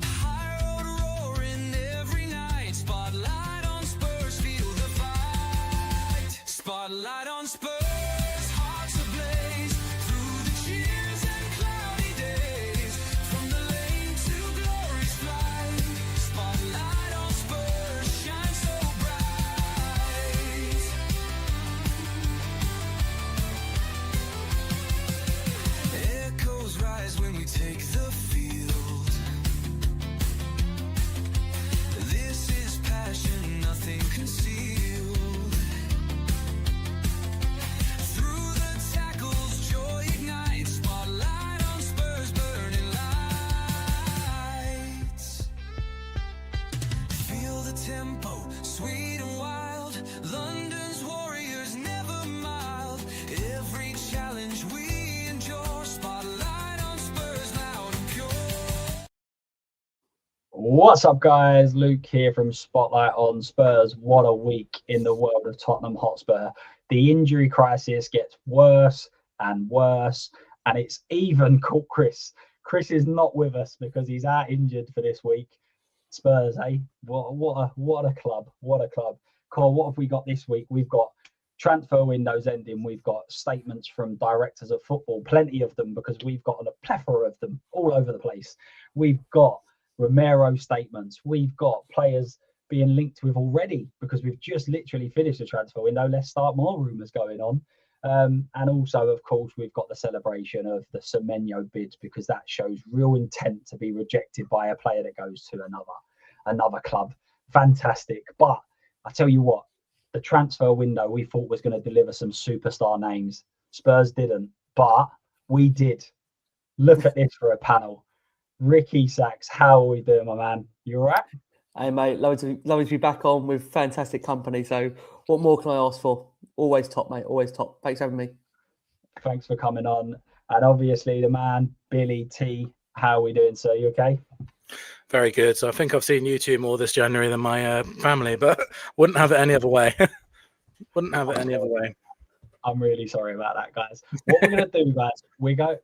High road roaring every night. Spotlight on Spurs, feel the fight. Spotlight on Spurs, hearts ablaze through the cheers and cloudy days. From the lane to glory's flight. Spotlight on Spurs, shine so bright. Echoes rise when we take the field. This is passion, nothing concealed. Through the tackles, joy ignites. Spotlight on Spurs, burning lights. Feel the tempo, sweet and wild. London's warriors never mild. Every challenge we endure. Spotlight on Spurs, loud and pure. What's up, guys? Luke here from Spotlight on Spurs. What a week in the world of Tottenham Hotspur. The injury crisis gets worse and worse, and it's even caught Chris. Chris is not with us because he's out injured for this week. Spurs, eh? What a club! What a club! Cole, what have we got this week? We've got transfer windows ending. We've got statements from directors of football, plenty of them because we've got a plethora of them all over the place. We've got Romero statements. We've got players being linked with already because we've just literally finished the transfer window. Let's start more rumours going on. And also, of course, we've got the celebration of the Semenyo bids because that shows real intent to be rejected by a player that goes to another club. Fantastic. But I tell you what, the transfer window we thought was going to deliver some superstar names. Spurs didn't, but we did. Look at this for a panel. Ricky Sachs, how are we doing, my man? You all right? Hey, mate, lovely to be back on with fantastic company. So what more can I ask for? Always top, mate, always top. Thanks for having me. Thanks for coming on. And obviously the man, Billy T, how are we doing, sir? You okay? Very good. So I think I've seen you two more this January than my family, but wouldn't have it any other way. Wouldn't have it any other way. I'm really sorry about that, guys. What we're going to do, guys,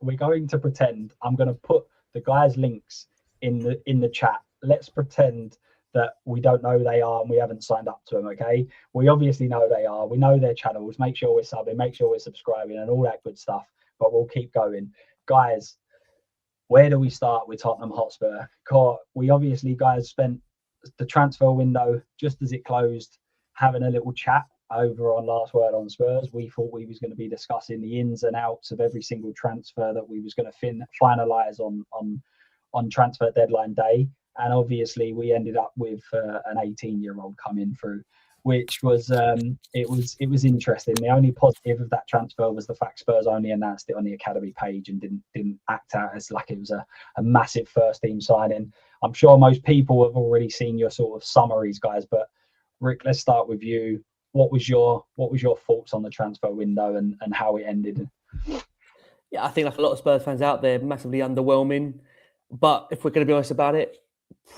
we're going to pretend I'm going to put the guys' links in the chat. Let's pretend that we don't know who they are and we haven't signed up to them, okay? We obviously know who they are. We know their channels. Make sure we're subbing, make sure we're subscribing and all that good stuff. But we'll keep going. Guys, where do we start with Tottenham Hotspur? We obviously, guys, spent the transfer window just as it closed having a little chat over on Last Word on Spurs. We thought we was going to be discussing the ins and outs of every single transfer that we was going to finalise on transfer deadline day. And obviously we ended up with an 18-year-old coming through, which was it was interesting. The only positive of that transfer was the fact Spurs only announced it on the academy page and didn't act out as like it was a massive first team signing. I'm sure most people have already seen your sort of summaries, guys. But Rick, let's start with you. What was your thoughts on the transfer window and how it ended? Yeah, I think like a lot of Spurs fans out there, massively underwhelming. But if we're going to be honest about it,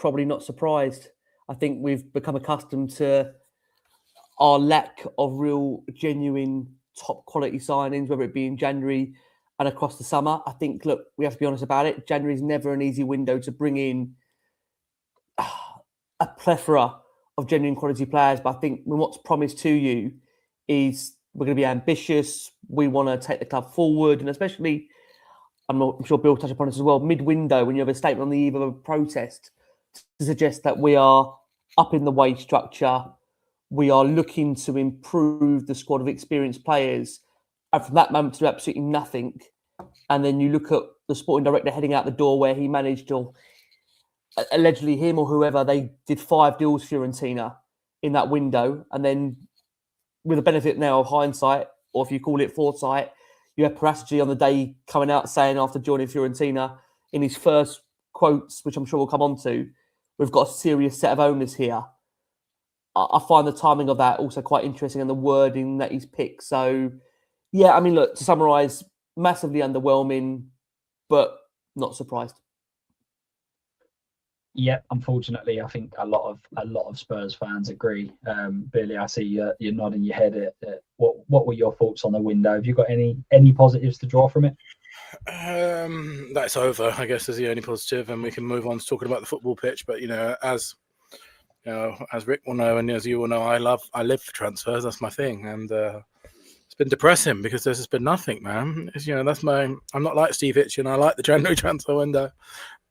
probably not surprised. I think we've become accustomed to our lack of real, genuine, top quality signings, whether it be in January and across the summer. I think, look, we have to be honest about it. January is never an easy window to bring in a plethora of genuine quality players. But I think what's promised to you is we're going to be ambitious. We want to take the club forward. And especially, I'm sure Bill will touch upon this as well, mid-window, when you have a statement on the eve of a protest to suggest that we are up in the wage structure, we are looking to improve the squad of experienced players, and from that moment to do absolutely nothing. And then you look at the sporting director heading out the door where he managed to, allegedly him or whoever, they did 5 deals Fiorentina in that window. And then with the benefit now of hindsight, or if you call it foresight, you have Paratici on the day coming out saying after joining Fiorentina in his first quotes, which I'm sure we'll come on to, we've got a serious set of owners here. I find the timing of that also quite interesting and the wording that he's picked. So, yeah, I mean, look, to summarise, massively underwhelming, but not surprised. Yeah, unfortunately, I think a lot of Spurs fans agree. Billy, I see you're nodding your head at what were your thoughts on the window? Have you got any positives to draw from it? That's over, I guess, is the only positive, and we can move on to talking about the football pitch. But as Rick will know, and as you will know, I live for transfers. That's my thing, and it's been depressing because there's just been nothing, man. I'm not like Steve Hitchen. I like the January transfer window,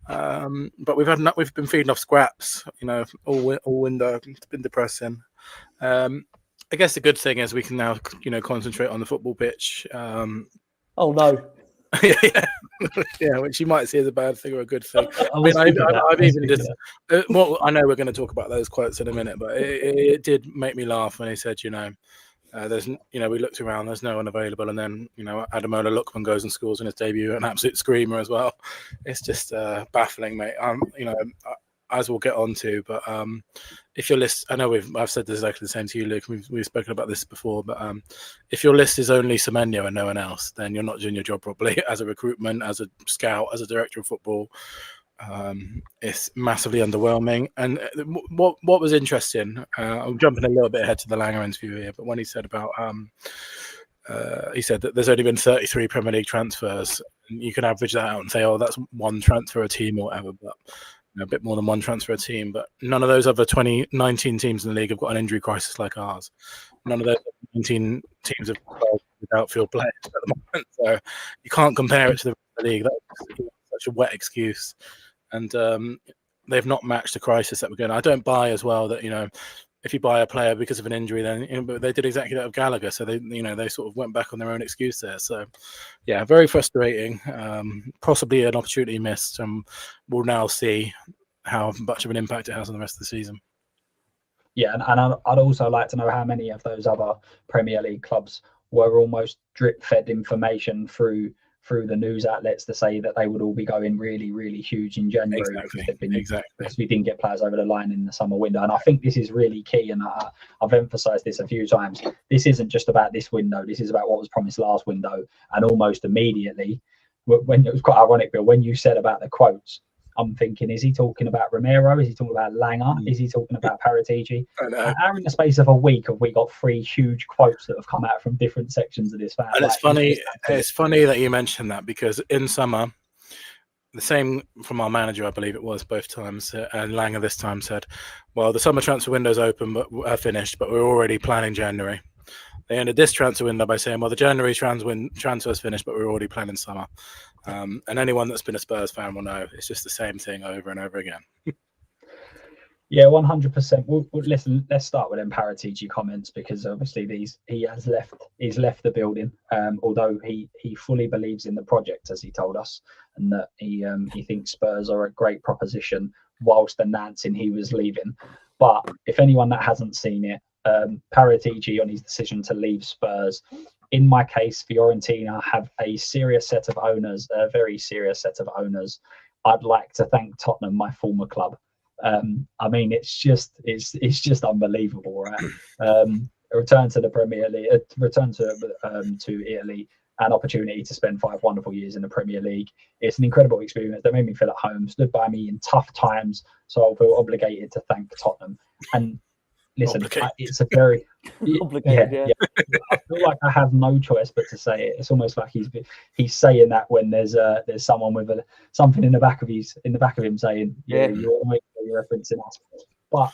but we've been feeding off scraps, all window. It's been depressing. I guess the good thing is we can now, concentrate on the football pitch. Oh no. Yeah, which you might see as a bad thing or a good thing. I know we're going to talk about those quotes in a minute, but it did make me laugh when he said, we looked around, there's no one available, and then Ademola Lookman goes and scores in his debut, an absolute screamer as well. It's just baffling, mate. As we'll get on to, but if your list, I know I've said this exactly the same to you, Luke. We've spoken about this before, but if your list is only Semenyo and no one else, then you're not doing your job properly as a recruitment, as a scout, as a director of football. It's massively underwhelming. And what was interesting, I'm jumping a little bit ahead to the Lange interview here, but when he said about he said that there's only been 33 Premier League transfers, and you can average that out and say, oh, that's one transfer a team or whatever, but a bit more than one transfer a team. But none of those other 19 teams in the league have got an injury crisis like ours. None of those 19 teams have without field players at the moment, so you can't compare it to the rest of the league. That's such a wet excuse, and they've not matched the crisis that we're going. I don't buy as well that if you buy a player because of an injury, then but they did exactly that with Gallagher. So they sort of went back on their own excuse there. So yeah, very frustrating. Possibly an opportunity missed, and we'll now see how much of an impact it has on the rest of the season. Yeah, and I'd also like to know how many of those other Premier League clubs were almost drip-fed information through the news outlets to say that they would all be going really, really huge in January because we didn't get players over the line in the summer window. And I think this is really key, and I've emphasised this a few times. This isn't just about this window. This is about what was promised last window. And almost immediately, when it was quite ironic, Bill, when you said about the quotes, I'm thinking, is he talking about Romero? Is he talking about Lange? Is he talking about Paratici? How in the space of a week have we got 3 huge quotes that have come out from different sections of this fan? And it's funny that you mentioned that, because in summer, the same from our manager, I believe it was both times, and Lange this time said, well, the summer transfer window's open, but finished, but we're already planning January. They ended this transfer window by saying, well, the January transfer's finished, but we're already planning summer. And anyone that's been a Spurs fan will know it's just the same thing over and over again. Yeah, 100%. Well, listen, let's start with them Paratici comments, because obviously he's left the building, although he fully believes in the project, as he told us, and that he thinks Spurs are a great proposition, whilst announcing he was leaving. But if anyone that hasn't seen it, Paratici on his decision to leave Spurs, in my case, Fiorentina have a serious set of owners, a very serious set of owners. I'd like to thank Tottenham, my former club. I mean, it's just unbelievable, right? A return to the Premier League, return to Italy, an opportunity to spend 5 wonderful years in the Premier League. It's an incredible experience that made me feel at home, stood by me in tough times, so I feel obligated to thank Tottenham. And listen, it's a very complicated. Yeah. I feel like I have no choice but to say it. It's almost like he's saying that when there's someone with something in the back of him saying, you're referencing us. But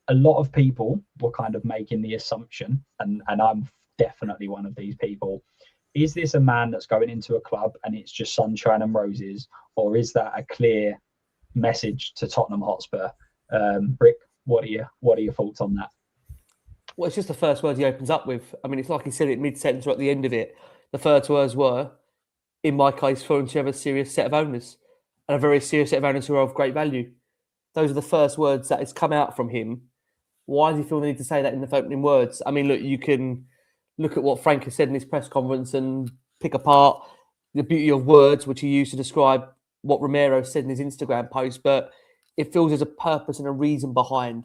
a lot of people were kind of making the assumption, and I'm definitely one of these people. Is this a man that's going into a club and it's just sunshine and roses, or is that a clear message to Tottenham Hotspur? Rick, what are your thoughts on that? Well, it's just the first words he opens up with. I mean, it's like he said it mid-sentence or at the end of it. The first words were, in my case, for him to have a serious set of owners, and a very serious set of owners who are of great value. Those are the first words that has come out from him. Why does he feel the need to say that in the opening words? I mean, look, you can look at what Frank has said in his press conference and pick apart the beauty of words, which he used to describe what Romero said in his Instagram post, but it feels there's a purpose and a reason behind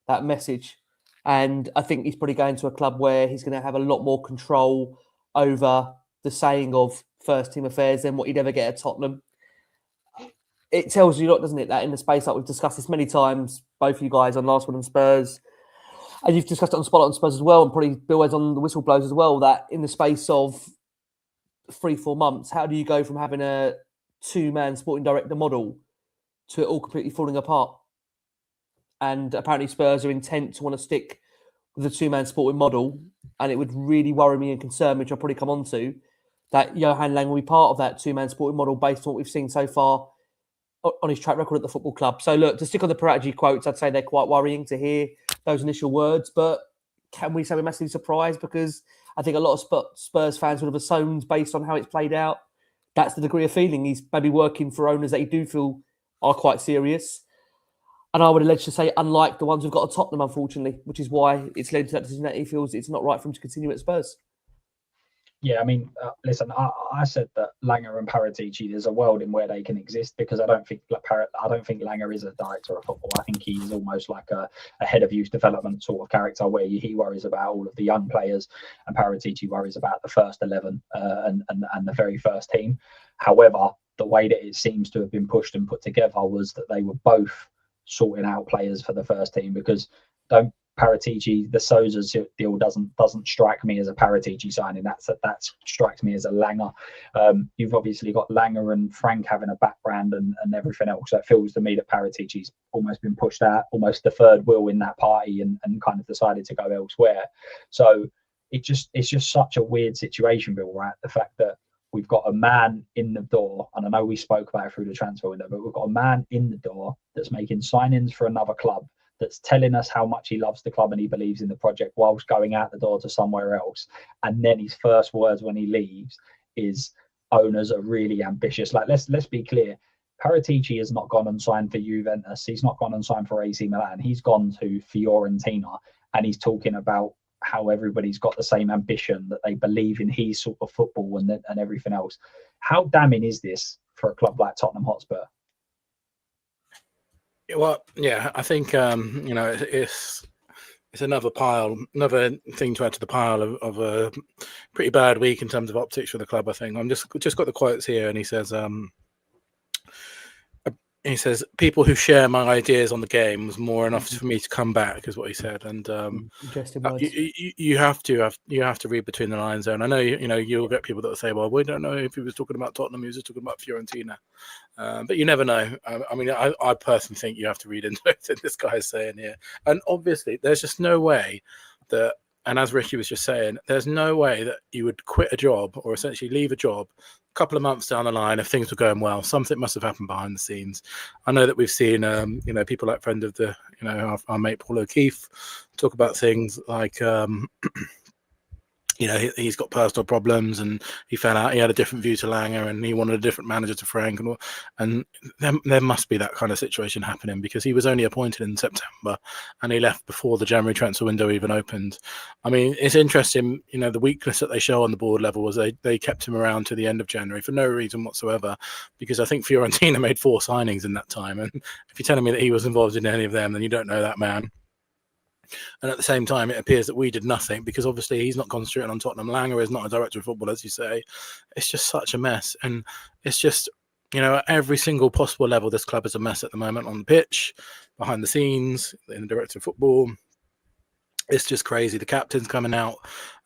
that message. And I think he's probably going to a club where he's going to have a lot more control over the saying of first team affairs than what he'd ever get at Tottenham. It tells you a lot, doesn't it, that in the space, like we've discussed this many times, both of you guys on Last One on Spurs, and you've discussed it on Spotlight on Spurs as well, and probably Bill has on the Whistleblowers as well, that in the space of 3-4 months, how do you go from having a 2-man sporting director model to it all completely falling apart? And apparently Spurs are intent to want to stick with the 2-man sporting model, and it would really worry me and concern me, which I'll probably come on to, that Johan Lange will be part of that 2-man sporting model based on what we've seen so far on his track record at the football club. So look, to stick on the Paratici quotes, I'd say they're quite worrying to hear those initial words, but can we say we're massively surprised? Because I think a lot of Spurs fans would have assumed, based on how it's played out, that's the degree of feeling. He's maybe working for owners that he do feel are quite serious. And I would allege to say, unlike the ones we've got at Tottenham, unfortunately, which is why it's led to that decision that he feels it's not right for him to continue at Spurs. Yeah, I mean, listen, I said that Lange and Paratici, there's a world in where they can exist, because I don't think Lange is a director of football. I think he's almost like a head of youth development sort of character, where he worries about all of the young players, and Paratici worries about the first 11 and the very first team. However, the way that it seems to have been pushed and put together was that they were both sorting out players for the first team, because Paratici, the Sousa deal doesn't strike me as a Paratici signing. That strikes me as a Lange. You've obviously got Lange and Frank having a background and everything else. So it feels to me that Paratici's almost been pushed out, almost the third wheel in that party, and kind of decided to go elsewhere. So it's just such a weird situation, Bill, right? The fact that we've got a man in the door, and I know we spoke about it through the transfer window, but we've got a man in the door that's making signings for another club, that's telling us how much he loves the club and he believes in the project, whilst going out the door to somewhere else. And then his first words when he leaves is, owners are really ambitious. Like, let's be clear. Paratici has not gone and signed for Juventus. He's not gone and signed for AC Milan. He's gone to Fiorentina, and he's talking about how everybody's got the same ambition, that they believe in his sort of football and everything else. How damning is this for a club like Tottenham Hotspur? Well, yeah, I think it's another thing to add to the pile of a pretty bad week in terms of optics for the club. I think I'm just got the quotes here, and he says people who share my ideas on the game was more enough for me to come back, is what he said. And Interesting words. you have to read between the lines there. And I know you'll get people that will say, well, we don't know if he was talking about Tottenham, he was just talking about Fiorentina. But you never know. I mean, I personally think you have to read into it, this guy is saying here. And obviously, there's just no way that, and as Ricky was just saying, there's no way that you would quit a job or essentially leave a job a couple of months down the line if things were going well. Something must have happened behind the scenes. I know that we've seen, people like friend of the, our mate Paul O'Keefe talk about things like, he's got personal problems, and he found out he had a different view to Lange, and he wanted a different manager to Frank, and there must be that kind of situation happening, because he was only appointed in September and he left before the January transfer window even opened. I mean, it's interesting, the weakness that they show on the board level was they kept him around to the end of January for no reason whatsoever, because I think Fiorentina made 4 signings in that time, and if you're telling me that he was involved in any of them, then you don't know that man. And at the same time, it appears that we did nothing, because obviously he's not concentrating on Tottenham. Lange is not a director of football, as you say. It's just such a mess. And it's just, at every single possible level, this club is a mess at the moment, on the pitch, behind the scenes, in the director of football. It's just crazy. The captain's coming out,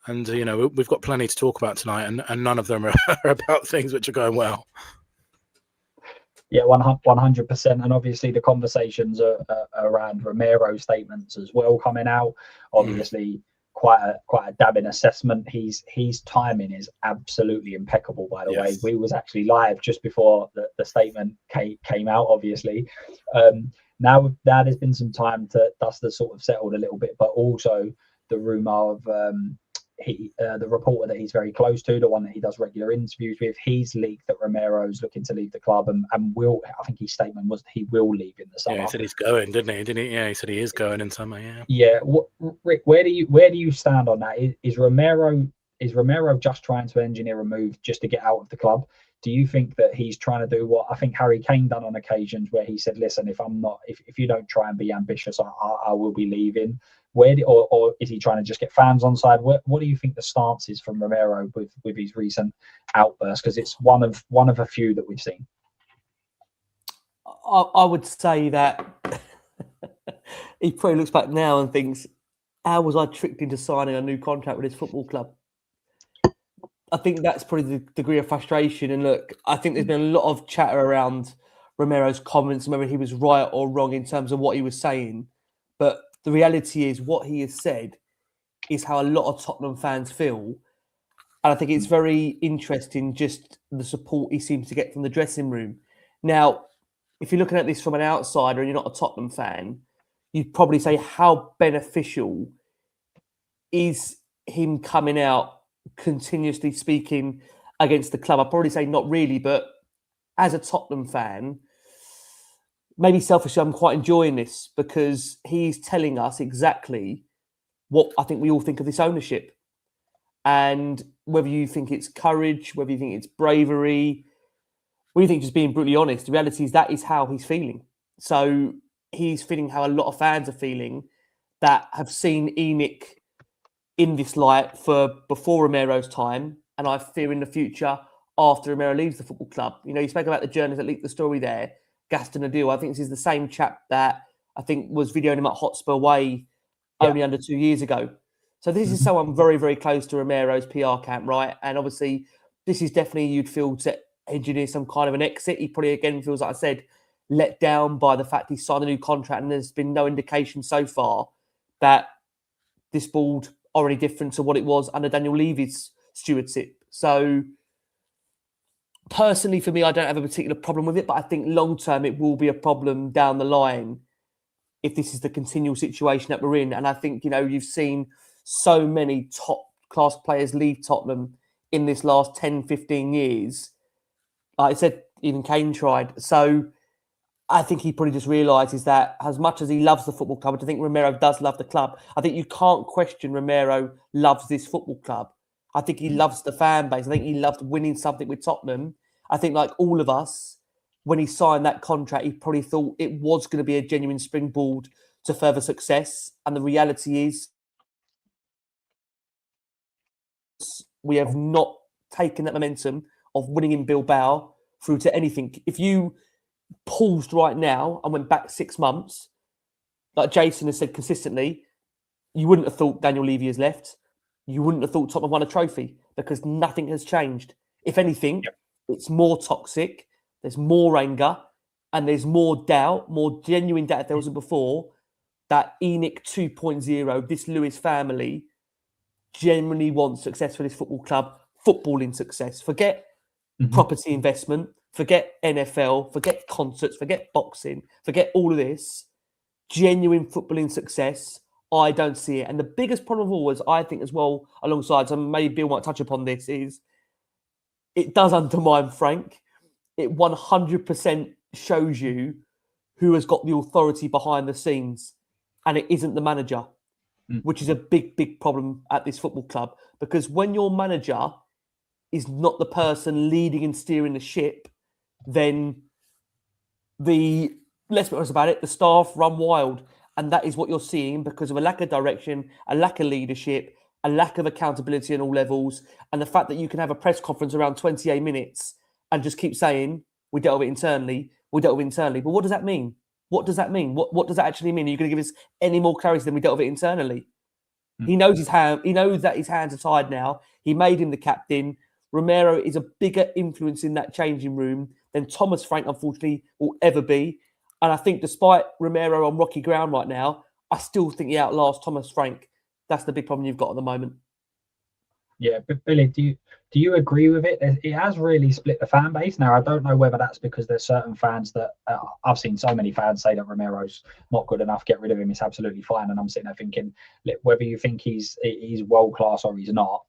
and, we've got plenty to talk about tonight, and none of them are about things which are going well. Yeah, 100%. And obviously the conversations are around Romero statements as well coming out. Obviously, quite a damning assessment. His timing is absolutely impeccable, by the way. We was actually live just before the statement came out, obviously. Now there's been some time to dust has sort of settled a little bit, but also the rumour of the reporter that he's very close to, the one that he does regular interviews with, he's leaked that Romero's looking to leave the club and will. I think his statement was that he will leave in the summer. Yeah, he said he's going, didn't he? Yeah, he said he is going in summer. Yeah. Yeah. Rick, where do you stand on that? Is Romero just trying to engineer a move just to get out of the club? Do you think that he's trying to do what I think Harry Kane done on occasions, where he said, "Listen, if you don't try and be ambitious, I will be leaving." Or is he trying to just get fans on side? What do you think the stance is from Romero with his recent outbursts? Because it's one of a few that we've seen. I would say that he probably looks back now and thinks, how was I tricked into signing a new contract with his football club? I think that's probably the degree of frustration. And look, I think there's been a lot of chatter around Romero's comments, and whether he was right or wrong in terms of what he was saying. But the reality is, what he has said is how a lot of Tottenham fans feel. And I think it's very interesting just the support he seems to get from the dressing room. Now, if you're looking at this from an outsider and you're not a Tottenham fan, you'd probably say how beneficial is him coming out continuously speaking against the club. I'd probably say not really, but as a Tottenham fan, maybe selfishly, I'm quite enjoying this because he's telling us exactly what I think we all think of this ownership. And whether you think it's courage, whether you think it's bravery, whether you think just being brutally honest, the reality is that is how he's feeling. So he's feeling how a lot of fans are feeling that have seen ENIC in this light for before Romero's time, and I fear in the future after Romero leaves the football club. You know, you spoke about the journalist that leaked the story there, Gaston Adil. I think this is the same chap that I think was videoing him at Hotspur way only under 2 years ago. So this is someone very, very close to Romero's PR camp, right? And obviously, this is definitely, you'd feel, to engineer some kind of an exit. He probably, again, feels, like I said, let down by the fact he signed a new contract, and there's been no indication so far that this board are any different to what it was under Daniel Levy's stewardship. So personally, for me, I don't have a particular problem with it, but I think long-term it will be a problem down the line if this is the continual situation that we're in. And I think, you know, you've seen so many top-class players leave Tottenham in this last 10, 15 years. Like I said, even Kane tried. So I think he probably just realises that as much as he loves the football club, I think Romero does love the club. I think you can't question Romero loves this football club. I think he loves the fan base. I think he loved winning something with Tottenham. I think, like all of us, when he signed that contract, he probably thought it was going to be a genuine springboard to further success. And the reality is, we have not taken that momentum of winning in Bilbao through to anything. If you paused right now and went back 6 months, like Jason has said consistently, you wouldn't have thought Daniel Levy has left. You wouldn't have thought Tottenham won a trophy because nothing has changed. If anything, it's more toxic, there's more anger, and there's more doubt, more genuine doubt if there wasn't before, that ENIC 2.0, this Lewis family, genuinely wants success for this football club, footballing success. Forget property investment, forget NFL, forget concerts, forget boxing, forget all of this. Genuine footballing success, I don't see it. And the biggest problem of all is, I think as well, alongside, so maybe Bill might touch upon this, is it does undermine Frank. It 100% shows you who has got the authority behind the scenes, and it isn't the manager, which is a big, big problem at this football club. Because when your manager is not the person leading and steering the ship, then let's be honest about it, the staff run wild. And that is what you're seeing because of a lack of direction, a lack of leadership, a lack of accountability on all levels. And the fact that you can have a press conference around 28 minutes and just keep saying, we dealt with it internally, we dealt with it internally. But what does that mean? What does that mean? What does that actually mean? Are you going to give us any more clarity than we dealt with it internally? He knows he knows that his hands are tied now. He made him the captain. Romero is a bigger influence in that changing room than Thomas Frank, unfortunately, will ever be. And I think despite Romero on rocky ground right now, I still think he outlasts Thomas Frank. That's the big problem you've got at the moment. Yeah, but Billy, do you agree with it? It has really split the fan base. Now, I don't know whether that's because there's certain fans that I've seen so many fans say that Romero's not good enough, get rid of him, it's absolutely fine. And I'm sitting there thinking, whether you think he's world class or he's not,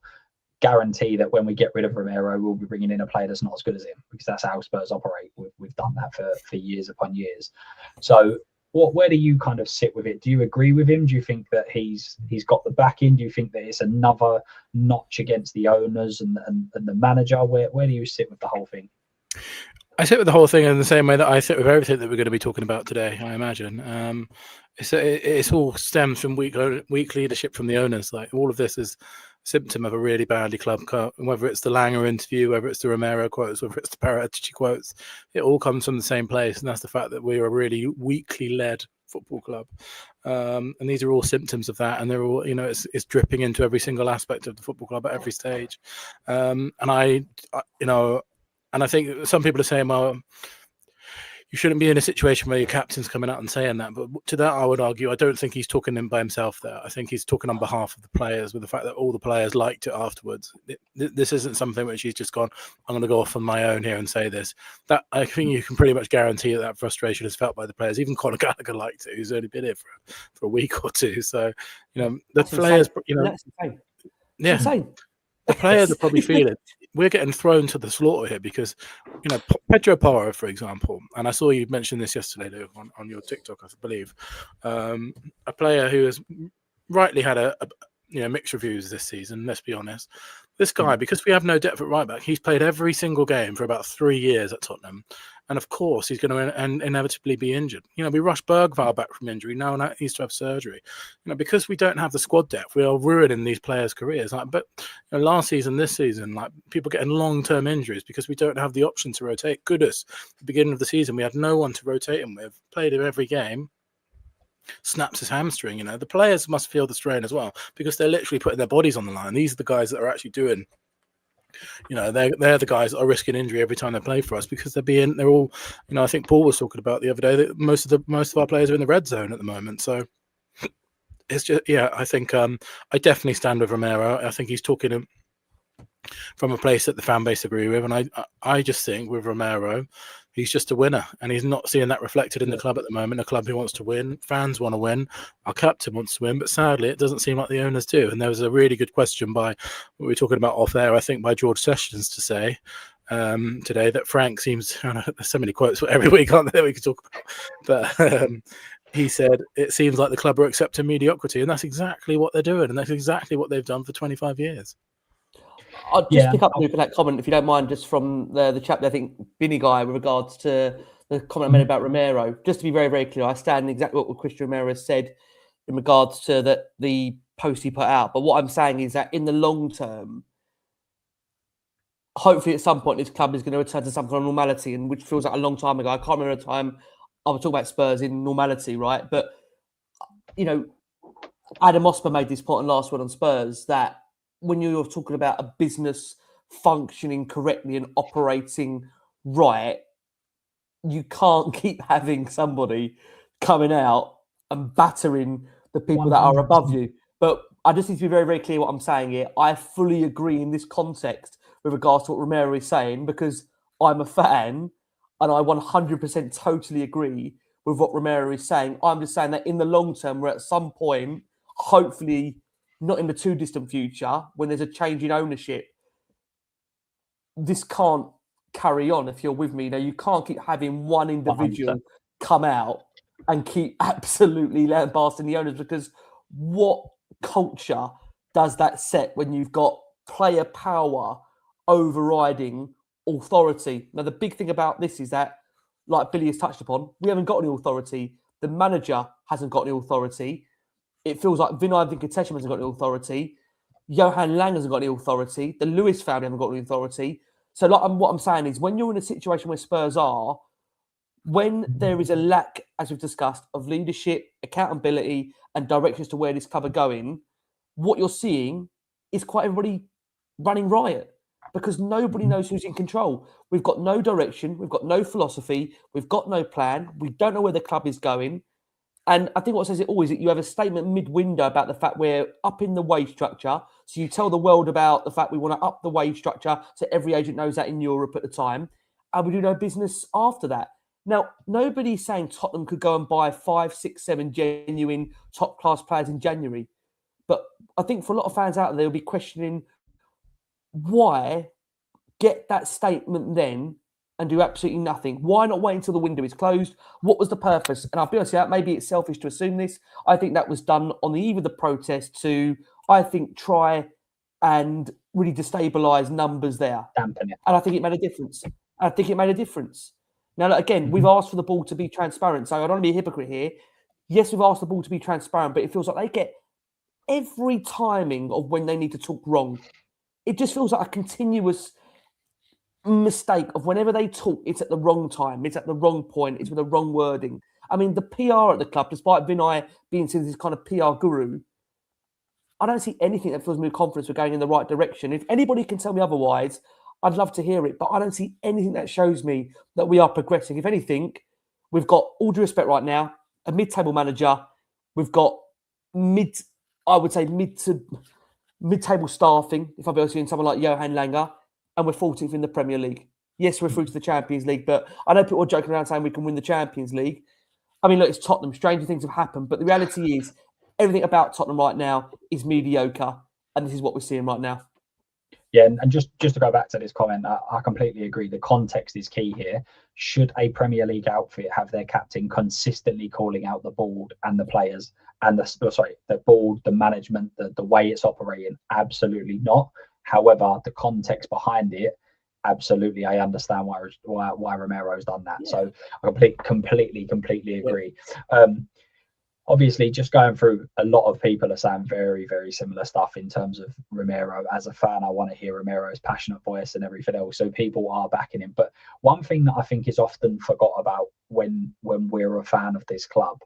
guarantee that when we get rid of Romero, we'll be bringing in a player that's not as good as him, because that's how Spurs operate. We've done that for years upon years. So where do you kind of sit with it? Do you agree with him? Do you think that he's got the backing? Do you think that it's another notch against the owners and the manager? Where do you sit with the whole thing? I sit with the whole thing in the same way that I sit with everything that we're going to be talking about today, I imagine. It's all stems from weak leadership from the owners. Like, all of this is a symptom of a really badly club cut. Whether it's the Lange interview, whether it's the Romero quotes, whether it's the Paratici quotes, it all comes from the same place, and that's the fact that we are a really weakly led Football Club, and these are all symptoms of that, and they're all, it's dripping into every single aspect of the football club at every stage. And I think some people are saying, well, you shouldn't be in a situation where your captain's coming out and saying that. But to that, I would argue, I don't think he's talking in by himself there. I think he's talking on behalf of the players, with the fact that all the players liked it afterwards. This isn't something which he's just gone, I'm going to go off on my own here and say this. That I think you can pretty much guarantee that frustration is felt by the players. Even Conor Gallagher liked it, who's only been here for a week or two. So, the That's players, insane. That's insane. yeah. Insane. The players are probably feeling we're getting thrown to the slaughter here because, Pedro Porro, for example, and I saw you mention this yesterday, Lou, on your TikTok, I believe, a player who has rightly had a mixed reviews this season. Let's be honest, this guy, because we have no depth at right back, he's played every single game for about 3 years at Tottenham. And of course, he's going to inevitably be injured. We rushed Bergvall back from injury. Now he needs to have surgery. Because we don't have the squad depth, we are ruining these players' careers. But last season, this season, people getting long-term injuries because we don't have the option to rotate. Goodness, at the beginning of the season, we had no one to rotate him with. Played him every game. Snaps his hamstring. The players must feel the strain as well because they're literally putting their bodies on the line. These are the guys that are actually doing. They're the guys that are risking injury every time they play for us because they're all. I think Paul was talking about the other day that most of our players are in the red zone at the moment. So it's just, I think I definitely stand with Romero. I think he's talking from a place that the fan base agree with, and I just think with Romero, he's just a winner, and he's not seeing that reflected in the club at the moment. A club who wants to win, fans want to win, our captain wants to win, but sadly, it doesn't seem like the owners do. And there was a really good question by what we were talking about off air, I think, by George Sessions to say today that Frank seems. There's so many quotes every week, aren't there, that we could talk about, but. He said, it seems like the club are accepting mediocrity, and that's exactly what they're doing, and that's exactly what they've done for 25 years. I'll just pick up, Luke, on that comment, if you don't mind, just from the chat there, I think, Binny Guy, with regards to the comment I made about Romero. Just to be very, very clear, I stand exactly what Christian Romero has said in regards to the post he put out. But what I'm saying is that in the long term, hopefully at some point this club is going to return to some kind of normality, and which feels like a long time ago. I can't remember a time I was talking about Spurs in normality, right? But, Adam Hotspur made this point on last one on Spurs that when you're talking about a business functioning correctly and operating right, you can't keep having somebody coming out and battering the people 100%. That are above you. But I just need to be very, very clear what I'm saying here. I fully agree in this context with regards to what Romero is saying, because I'm a fan and I 100% totally agree with what Romero is saying. I'm just saying that in the long term, we're at some point, hopefully not in the too distant future, when there's a change in ownership, this can't carry on, if you're with me. You can't keep having one individual 100%. Come out and keep absolutely lambasting the owners, because what culture does that set when you've got player power overriding authority? Now, the big thing about this is that, like Billy has touched upon, we haven't got any authority. The manager hasn't got any authority. It feels like Vinay Venkatesham hasn't got any authority. Johan Lange hasn't got any authority. The Lewis family haven't got any authority. So what I'm saying is, when you're in a situation where Spurs are, when there is a lack, as we've discussed, of leadership, accountability and directions to where this club are going, what you're seeing is quite everybody running riot, because nobody knows who's in control. We've got no direction. We've got no philosophy. We've got no plan. We don't know where the club is going. And I think what says it all is that you have a statement mid-window about the fact we're upping the wage structure. So you tell the world about the fact we want to up the wage structure, so every agent knows that in Europe at the time. And we do no business after that. Now, nobody's saying Tottenham could go and buy 5, 6, 7 genuine top-class players in January. But I think for a lot of fans out there, they'll be questioning, why get that statement then and do absolutely nothing? Why not wait until the window is closed? What was the purpose? And I'll be honest with you, maybe it's selfish to assume this. I think that was done on the eve of the protest to, I think, try and really destabilise numbers there. Dampen it. And I think it made a difference. Now, again, we've asked for the ball to be transparent, so I don't want to be a hypocrite here. Yes, we've asked the ball to be transparent, but it feels like they get every timing of when they need to talk wrong. It just feels like a continuous mistake of whenever they talk, it's at the wrong time, it's at the wrong point, it's with the wrong wording. I mean, the PR at the club, despite Vinay being seen as this kind of PR guru, I don't see anything that fills me with confidence we're going in the right direction. If anybody can tell me otherwise, I'd love to hear it, but I don't see anything that shows me that we are progressing. If anything, we've got, all due respect right now, a mid-table manager. We've got mid-table staffing, if I'll be honest with you, someone like Johan Lange, and we're 14th in the Premier League. Yes, we're through to the Champions League, but I know people are joking around saying we can win the Champions League. I mean, look, it's Tottenham. Stranger things have happened, but the reality is everything about Tottenham right now is mediocre, and this is what we're seeing right now. Yeah, and just to go back to this comment, I completely agree. The context is key here. Should a Premier League outfit have their captain consistently calling out the board and the players and the board, the management, the way it's operating? Absolutely not. However, the context behind it, absolutely, I understand why Romero's done that. Yeah. So I completely agree. Yeah. Obviously, just going through, a lot of people are saying very, very similar stuff in terms of Romero. As a fan, I want to hear Romero's passionate voice and everything else. So people are backing him. But one thing that I think is often forgot about when we're a fan of this club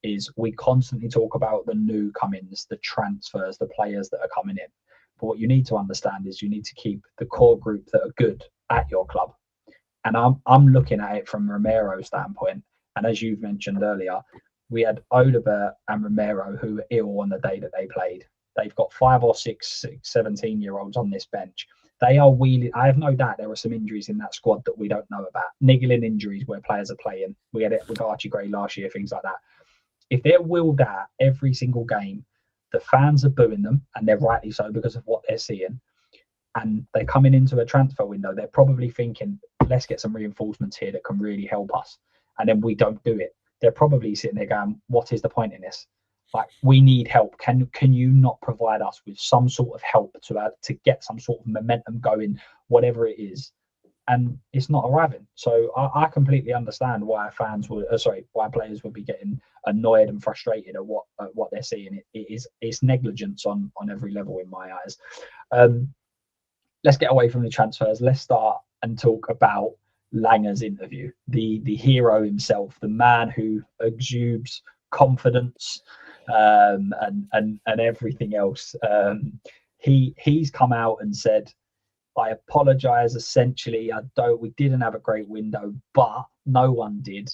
is we constantly talk about the new comings, the transfers, the players that are coming in. But what you need to understand is you need to keep the core group that are good at your club. And I'm looking at it from Romero's standpoint. And as you've mentioned earlier, we had Odobert and Romero who were ill on the day that they played. They've got 5 or 6 17-year-olds on this bench. They are wheeling. I have no doubt there were some injuries in that squad that we don't know about. Niggling injuries where players are playing. We had it with Archie Gray last year, things like that. If they're wheeled out every single game, the fans are booing them, and they're rightly so because of what they're seeing. And they're coming into a transfer window. They're probably thinking, let's get some reinforcements here that can really help us. And then we don't do it. They're probably sitting there going, what is the point in this? Like, we need help. Can you not provide us with some sort of help to get some sort of momentum going, whatever it is? And it's not arriving. So I completely understand why why players would be getting annoyed and frustrated at what they're seeing. It's negligence on every level in my eyes. Let's get away from the transfers. Let's start and talk about Lange's interview, the hero himself, the man who exudes confidence and everything else. He's come out and said, I apologize. Essentially, we didn't have a great window, but no one did.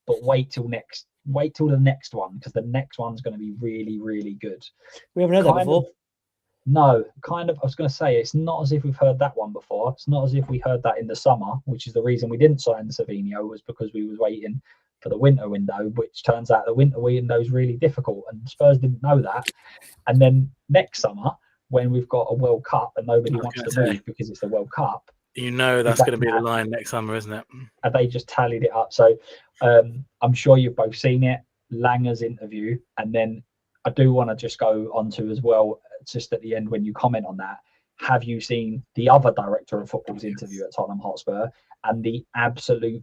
But wait till the next one, because the next one's going to be really, really good. We haven't heard that before. No, I was going to say, it's not as if we've heard that one before. It's not as if we heard that in the summer, which is the reason we didn't sign Savinho, was because we was waiting for the winter window, which turns out the winter window is really difficult, and Spurs didn't know that. And then next summer, when we've got a World Cup and nobody wants to move because it's the World Cup, that's going to be the line next summer, isn't it? And they just tallied it up. So I'm sure you've both seen it, Lange's interview, and then I do want to just go on to as well, just at the end when you comment on that, have you seen the other director of football's interview at Tottenham Hotspur and the absolute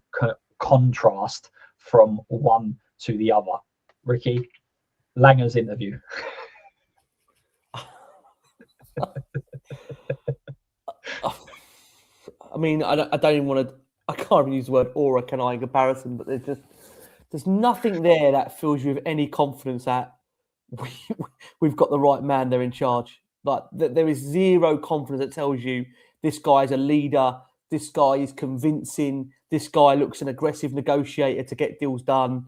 contrast from one to the other? Ricky, Lange's interview. I mean, I don't even want to, I can't even use the word aura, can I, in comparison, but there's nothing there that fills you with any confidence that we've got the right man there in charge. Like, there is zero confidence that tells you this guy's a leader, this guy is convincing, this guy looks an aggressive negotiator to get deals done.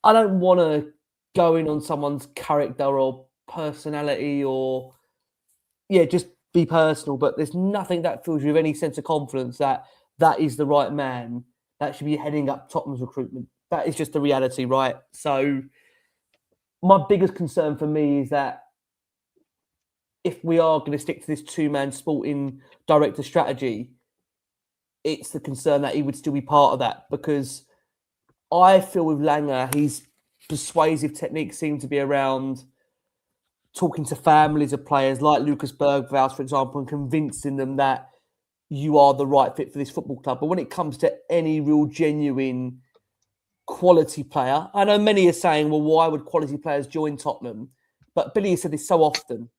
I don't want to go in on someone's character or personality or, just be personal, but there's nothing that fills you with any sense of confidence that is the right man that should be heading up Tottenham's recruitment. That is just the reality, right? So my biggest concern for me is that if we are going to stick to this two-man sporting director strategy, it's the concern that he would still be part of that, because I feel with Lange, his persuasive techniques seem to be around talking to families of players like Lucas Bergvall, for example, and convincing them that you are the right fit for this football club. But when it comes to any real genuine quality player, I know many are saying, well, why would quality players join Tottenham? But Billy has said this so often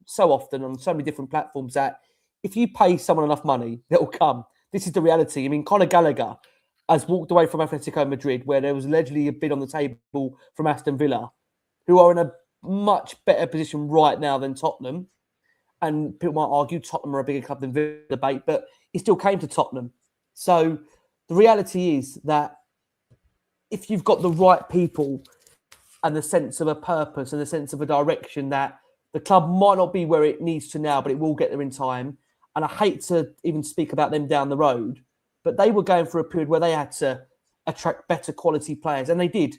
on so many different platforms, that if you pay someone enough money, they'll come. This is the reality. I mean, Conor Gallagher, has walked away from Atletico Madrid, where there was allegedly a bid on the table from Aston Villa, who are in a much better position right now than Tottenham. And people might argue Tottenham are a bigger club than Villa debate, but he still came to Tottenham. So the reality is that if you've got the right people and the sense of a purpose and the sense of a direction, that the club might not be where it needs to now, but it will get there in time. And I hate to even speak about them down the road, but they were going through a period where they had to attract better quality players. And they did.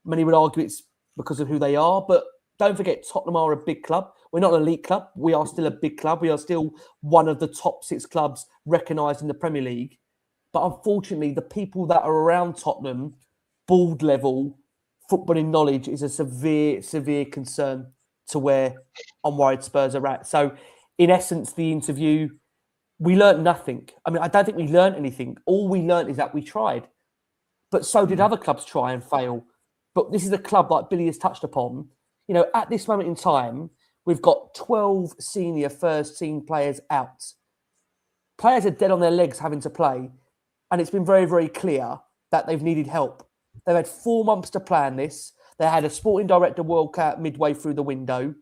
Many would argue it's because of who they are, but don't forget, Tottenham are a big club. We're not an elite club. We are still a big club. We are still one of the top 6 clubs recognised in the Premier League. But unfortunately, the people that are around Tottenham, board level, footballing knowledge is a severe, severe concern to where I'm worried Spurs are at. So, in essence, the interview, we learned nothing. I mean, I don't think we learned anything. All we learned is that we tried. But so did other clubs try and fail. But this is a club, like Billy has touched upon. You know, at this moment in time, we've got 12 senior first-team players out. Players are dead on their legs having to play. And it's been very, very clear that they've needed help. They've had 4 months to plan this. They had a sporting director World Cup midway through the window.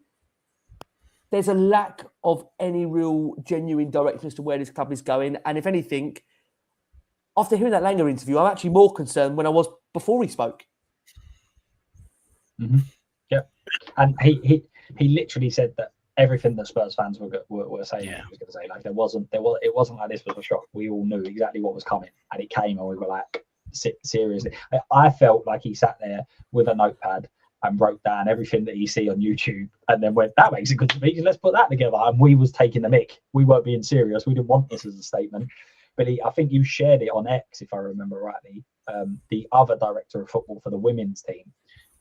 There's a lack of any real genuine direction as to where this club is going. And if anything, after hearing that Lange interview, I'm actually more concerned when I was before he spoke. Mm-hmm. Yeah. And he literally said that everything that Spurs fans were saying, he was going to say, like, it wasn't like this was a shock. We all knew exactly what was coming, and it came, and we were like, seriously. I felt like he sat there with a notepad and wrote down everything that you see on YouTube, and then went, that makes a good speech, let's put that together. And we was taking the mick. We weren't being serious. We didn't want this as a statement. But I think you shared it on X, if I remember rightly, the other director of football for the women's team,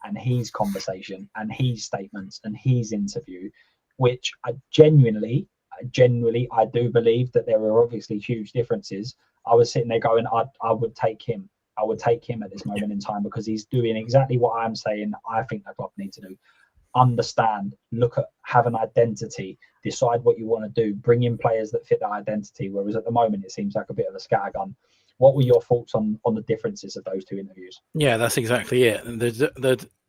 and his conversation and his statements and his interview, which I genuinely, I do believe that there are obviously huge differences. I was sitting there going, I would take him. I would take him at this moment in time, because he's doing exactly what I'm saying I think the club need to do. Understand, look at, have an identity, decide what you want to do, bring in players that fit that identity. Whereas at the moment, it seems like a bit of a scattergun. What were your thoughts on the differences of those 2 interviews? Yeah, that's exactly it.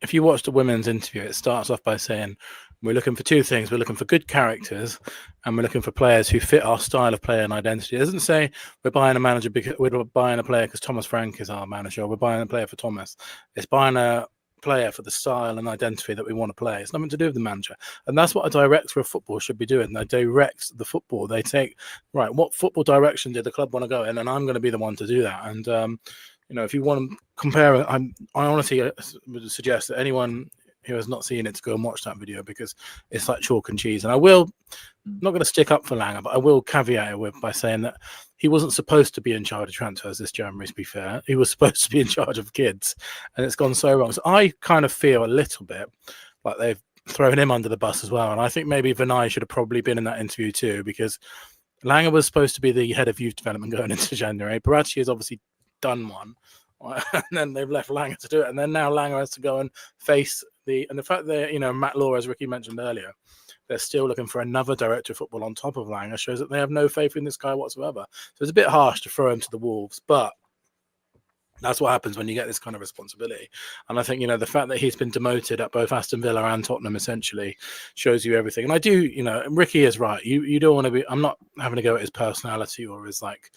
If you watch the women's interview, it starts off by saying, we're looking for 2 things. We're looking for good characters, and we're looking for players who fit our style of play and identity. It doesn't say we're buying a manager because we're buying a player because Thomas Frank is our manager, or we're buying a player for Thomas. It's buying a player for the style and identity that we want to play. It's nothing to do with the manager. And that's what a director of football should be doing. They direct the football. They take, right, what football direction did the club want to go in? And I'm going to be the one to do that. And, you know, if you want to compare, I honestly would suggest that anyone who has not seen it to go and watch that video, because it's like chalk and cheese. And I will, not going to stick up for Lange, but I will caveat it by saying that he wasn't supposed to be in charge of transfers this January, to be fair. He was supposed to be in charge of kids, and it's gone so wrong. So I kind of feel a little bit like they've thrown him under the bus as well. And I think maybe Vinay should have probably been in that interview too, because Lange was supposed to be the head of youth development going into January. Paratici has obviously done one, and then they've left Lange to do it. And then now Lange has to go and face the fact that, you know, Matt Law, as Ricky mentioned earlier, they're still looking for another director of football on top of Lange, shows that they have no faith in this guy whatsoever. So it's a bit harsh to throw him to the wolves, but that's what happens when you get this kind of responsibility. And I think, you know, the fact that he's been demoted at both Aston Villa and Tottenham essentially shows you everything. And I do, you know, Ricky is right. You don't want to be, I'm not having to go at his personality or his, like,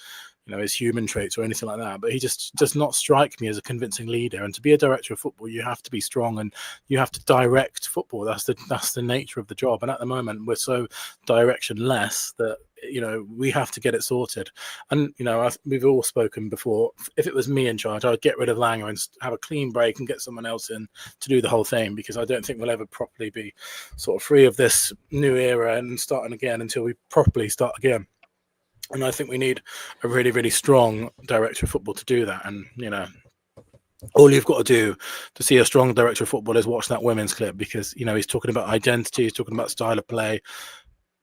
you know, his human traits or anything like that, but he just does not strike me as a convincing leader. And to be a director of football, you have to be strong and you have to direct football. That's the nature of the job. And at the moment, we're so directionless that, you know, we have to get it sorted. And, you know, we've all spoken before. If it was me in charge, I'd get rid of Lange and have a clean break and get someone else in to do the whole thing, because I don't think we'll ever properly be sort of free of this new era and starting again until we properly start again. And I think we need a really, really strong director of football to do that. And, you know, all you've got to do to see a strong director of football is watch that women's clip, because, you know, he's talking about identity, he's talking about style of play.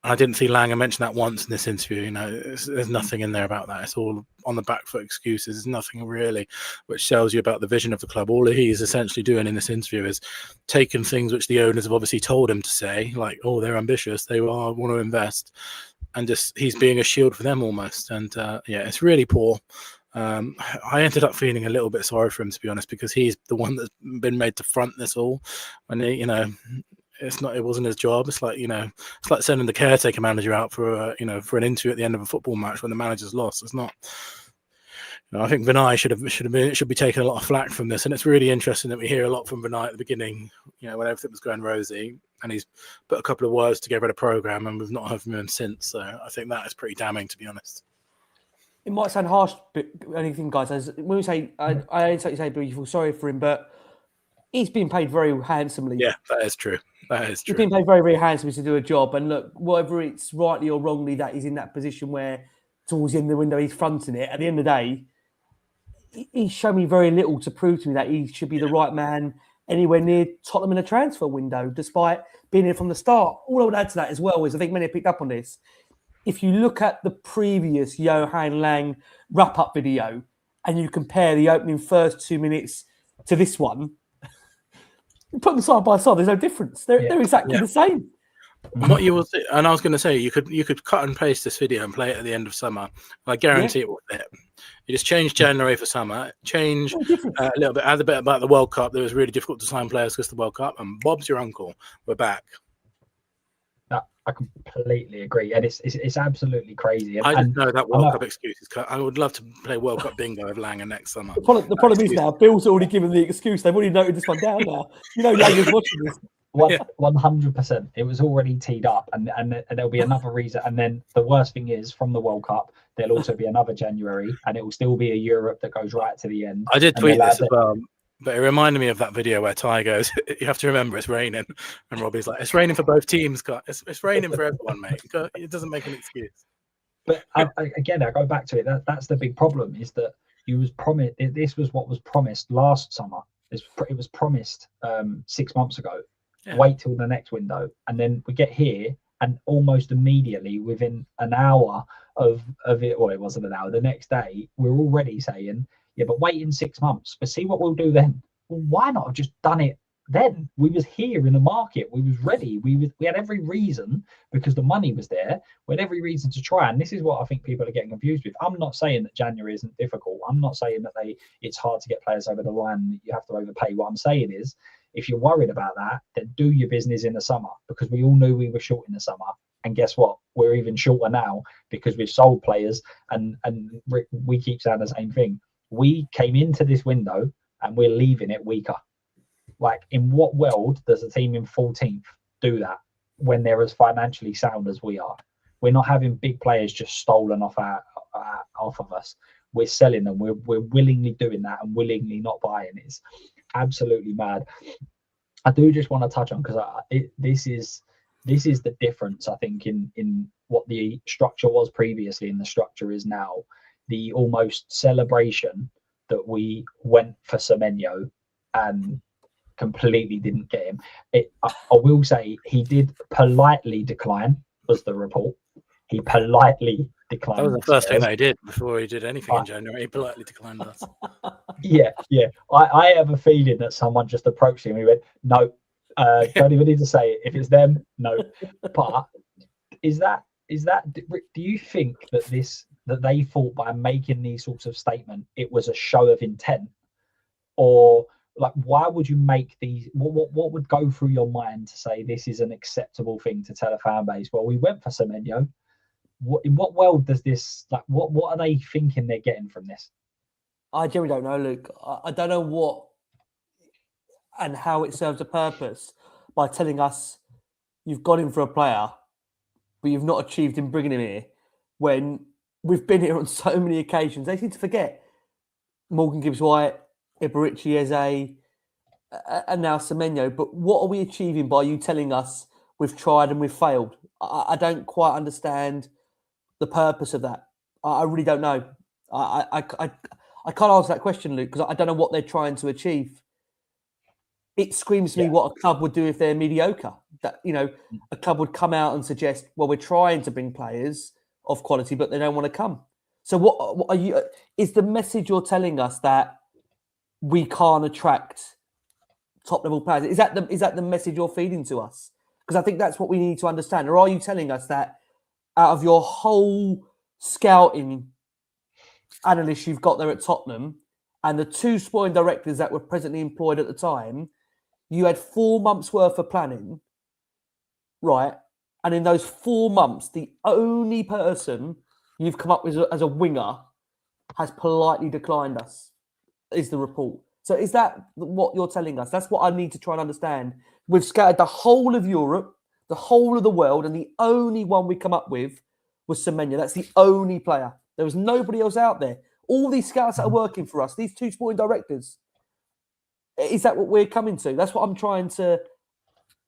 I didn't see Lange mention that once in this interview. You know, there's nothing in there about that. It's all on the back foot excuses. There's nothing really which tells you about the vision of the club. All he's essentially doing in this interview is taking things which the owners have obviously told him to say, like, oh, they're ambitious, they want to invest, and just he's being a shield for them almost. And yeah, it's really poor. I ended up feeling a little bit sorry for him, to be honest, because he's the one that's been made to front this all. And it wasn't his job. It's like it's like sending the caretaker manager out for for an interview at the end of a football match when the manager's lost. It's not. I think Vinay should be taking a lot of flack from this, and it's really interesting that we hear a lot from Vinay at the beginning, when everything was going rosy, and he's put a couple of words together in a program, and we've not heard from him since. So I think that is pretty damning, to be honest. It might sound harsh, but anything, guys. When we say, I exactly say, but you feel sorry for him, but he's been paid very handsomely. Yeah, that is true. He's been paid very, very handsomely to do a job, and look, whether it's rightly or wrongly that he's in that position where towards the end of the window he's fronting it. At the end of the day, he's shown me very little to prove to me that he should be the right man anywhere near Tottenham in a transfer window, despite being here from the start. All I would add to that as well is, I think many have picked up on this, if you look at the previous Johan Lange wrap-up video and you compare the opening first 2 minutes to this one, put them side by side, there's no difference. They're exactly the same. What you will see, and I was going to say, you could cut and paste this video and play it at the end of summer. I guarantee it will fit. You just change January for summer, change a little bit, add a bit about the World Cup. It was really difficult to sign players because of the World Cup, and Bob's your uncle. We're back. I completely agree, and it's absolutely crazy. I just know that World Cup excuse is cut. I would love to play World Cup bingo with Lange next summer. The problem is now, Bill's already given the excuse. They've already noted this one down now. Lange's watching this. 100%. It was already teed up, and there'll be another reason. And then the worst thing is, from the World Cup, there'll also be another January, and it will still be a Europe that goes right to the end. I did tweet this as well, but it reminded me of that video where Ty goes, "You have to remember it's raining," and Robbie's like, "It's raining for both teams, it's raining for everyone, mate. It doesn't make an excuse." But again, I go back to it. That's the big problem, is that this was what was promised last summer. It was promised 6 months ago. Yeah. Wait till the next window, and then we get here, and almost immediately, within an hour of it, or it wasn't an hour, the next day, we're already saying, yeah, but wait in 6 months, but see what we'll do then. Well, why not have just done it then? We was here in the market, we was ready, we had every reason, because the money was there, we had every reason to try. And this is what I think people are getting confused with. I'm not saying that January isn't difficult. I'm not saying that it's hard to get players over the line, that you have to overpay. What I'm saying is, if you're worried about that, then do your business in the summer, because we all knew we were short in the summer. And guess what? We're even shorter now because we've sold players, and we keep saying the same thing. We came into this window and we're leaving it weaker. Like, in what world does a team in 14th do that when they're as financially sound as we are? We're not having big players just stolen off of us. We're selling them. We're willingly doing that and willingly not buying. It's absolutely mad. I do just want to touch on, because this is the difference, I think, in what the structure was previously and the structure is now. The almost celebration that we went for Semenyo and completely didn't get him. I will say he did politely decline, was the report. He politely declined. That was the first thing that he did before he did anything in January. He politely declined us. Yeah. I have a feeling that someone just approached him and he went, no, don't even need to say it. If it's them, no. But is that do you think that they thought by making these sorts of statements it was a show of intent? Or, like, why would you make these? What would go through your mind to say this is an acceptable thing to tell a fan base? Well, we went for Semenyo. In what world does this, like, what are they thinking they're getting from this? I generally don't know, Luke. I don't know what and how it serves a purpose by telling us you've gone in for a player, but you've not achieved in bringing him here, when we've been here on so many occasions. They seem to forget Morgan Gibbs-White, Paratici, Eze, and now Semenyo. But what are we achieving by you telling us we've tried and we've failed? I don't quite understand the purpose of that. I really don't know. I can't answer that question, Luke, because I don't know what they're trying to achieve. It screams to me what a club would do if they're mediocre. That, a club would come out and suggest, well, we're trying to bring players of quality, but they don't want to come. So what are you? Is the message you're telling us that we can't attract top level players? Is that the message you're feeding to us? Because I think that's what we need to understand. Or are you telling us that out of your whole scouting analysts you've got there at Tottenham and the 2 sporting directors that were presently employed at the time, you had 4 months worth of planning, right? And in those 4 months, the only person you've come up with as a winger has politely declined us, is the report. So is that what you're telling us? That's what I need to try and understand. We've scattered the whole of Europe, the whole of the world, and the only one we come up with was Semenya. That's the only player. There was nobody else out there. All these scouts that are working for us, these 2 sporting directors, is that what we're coming to? That's what I'm trying to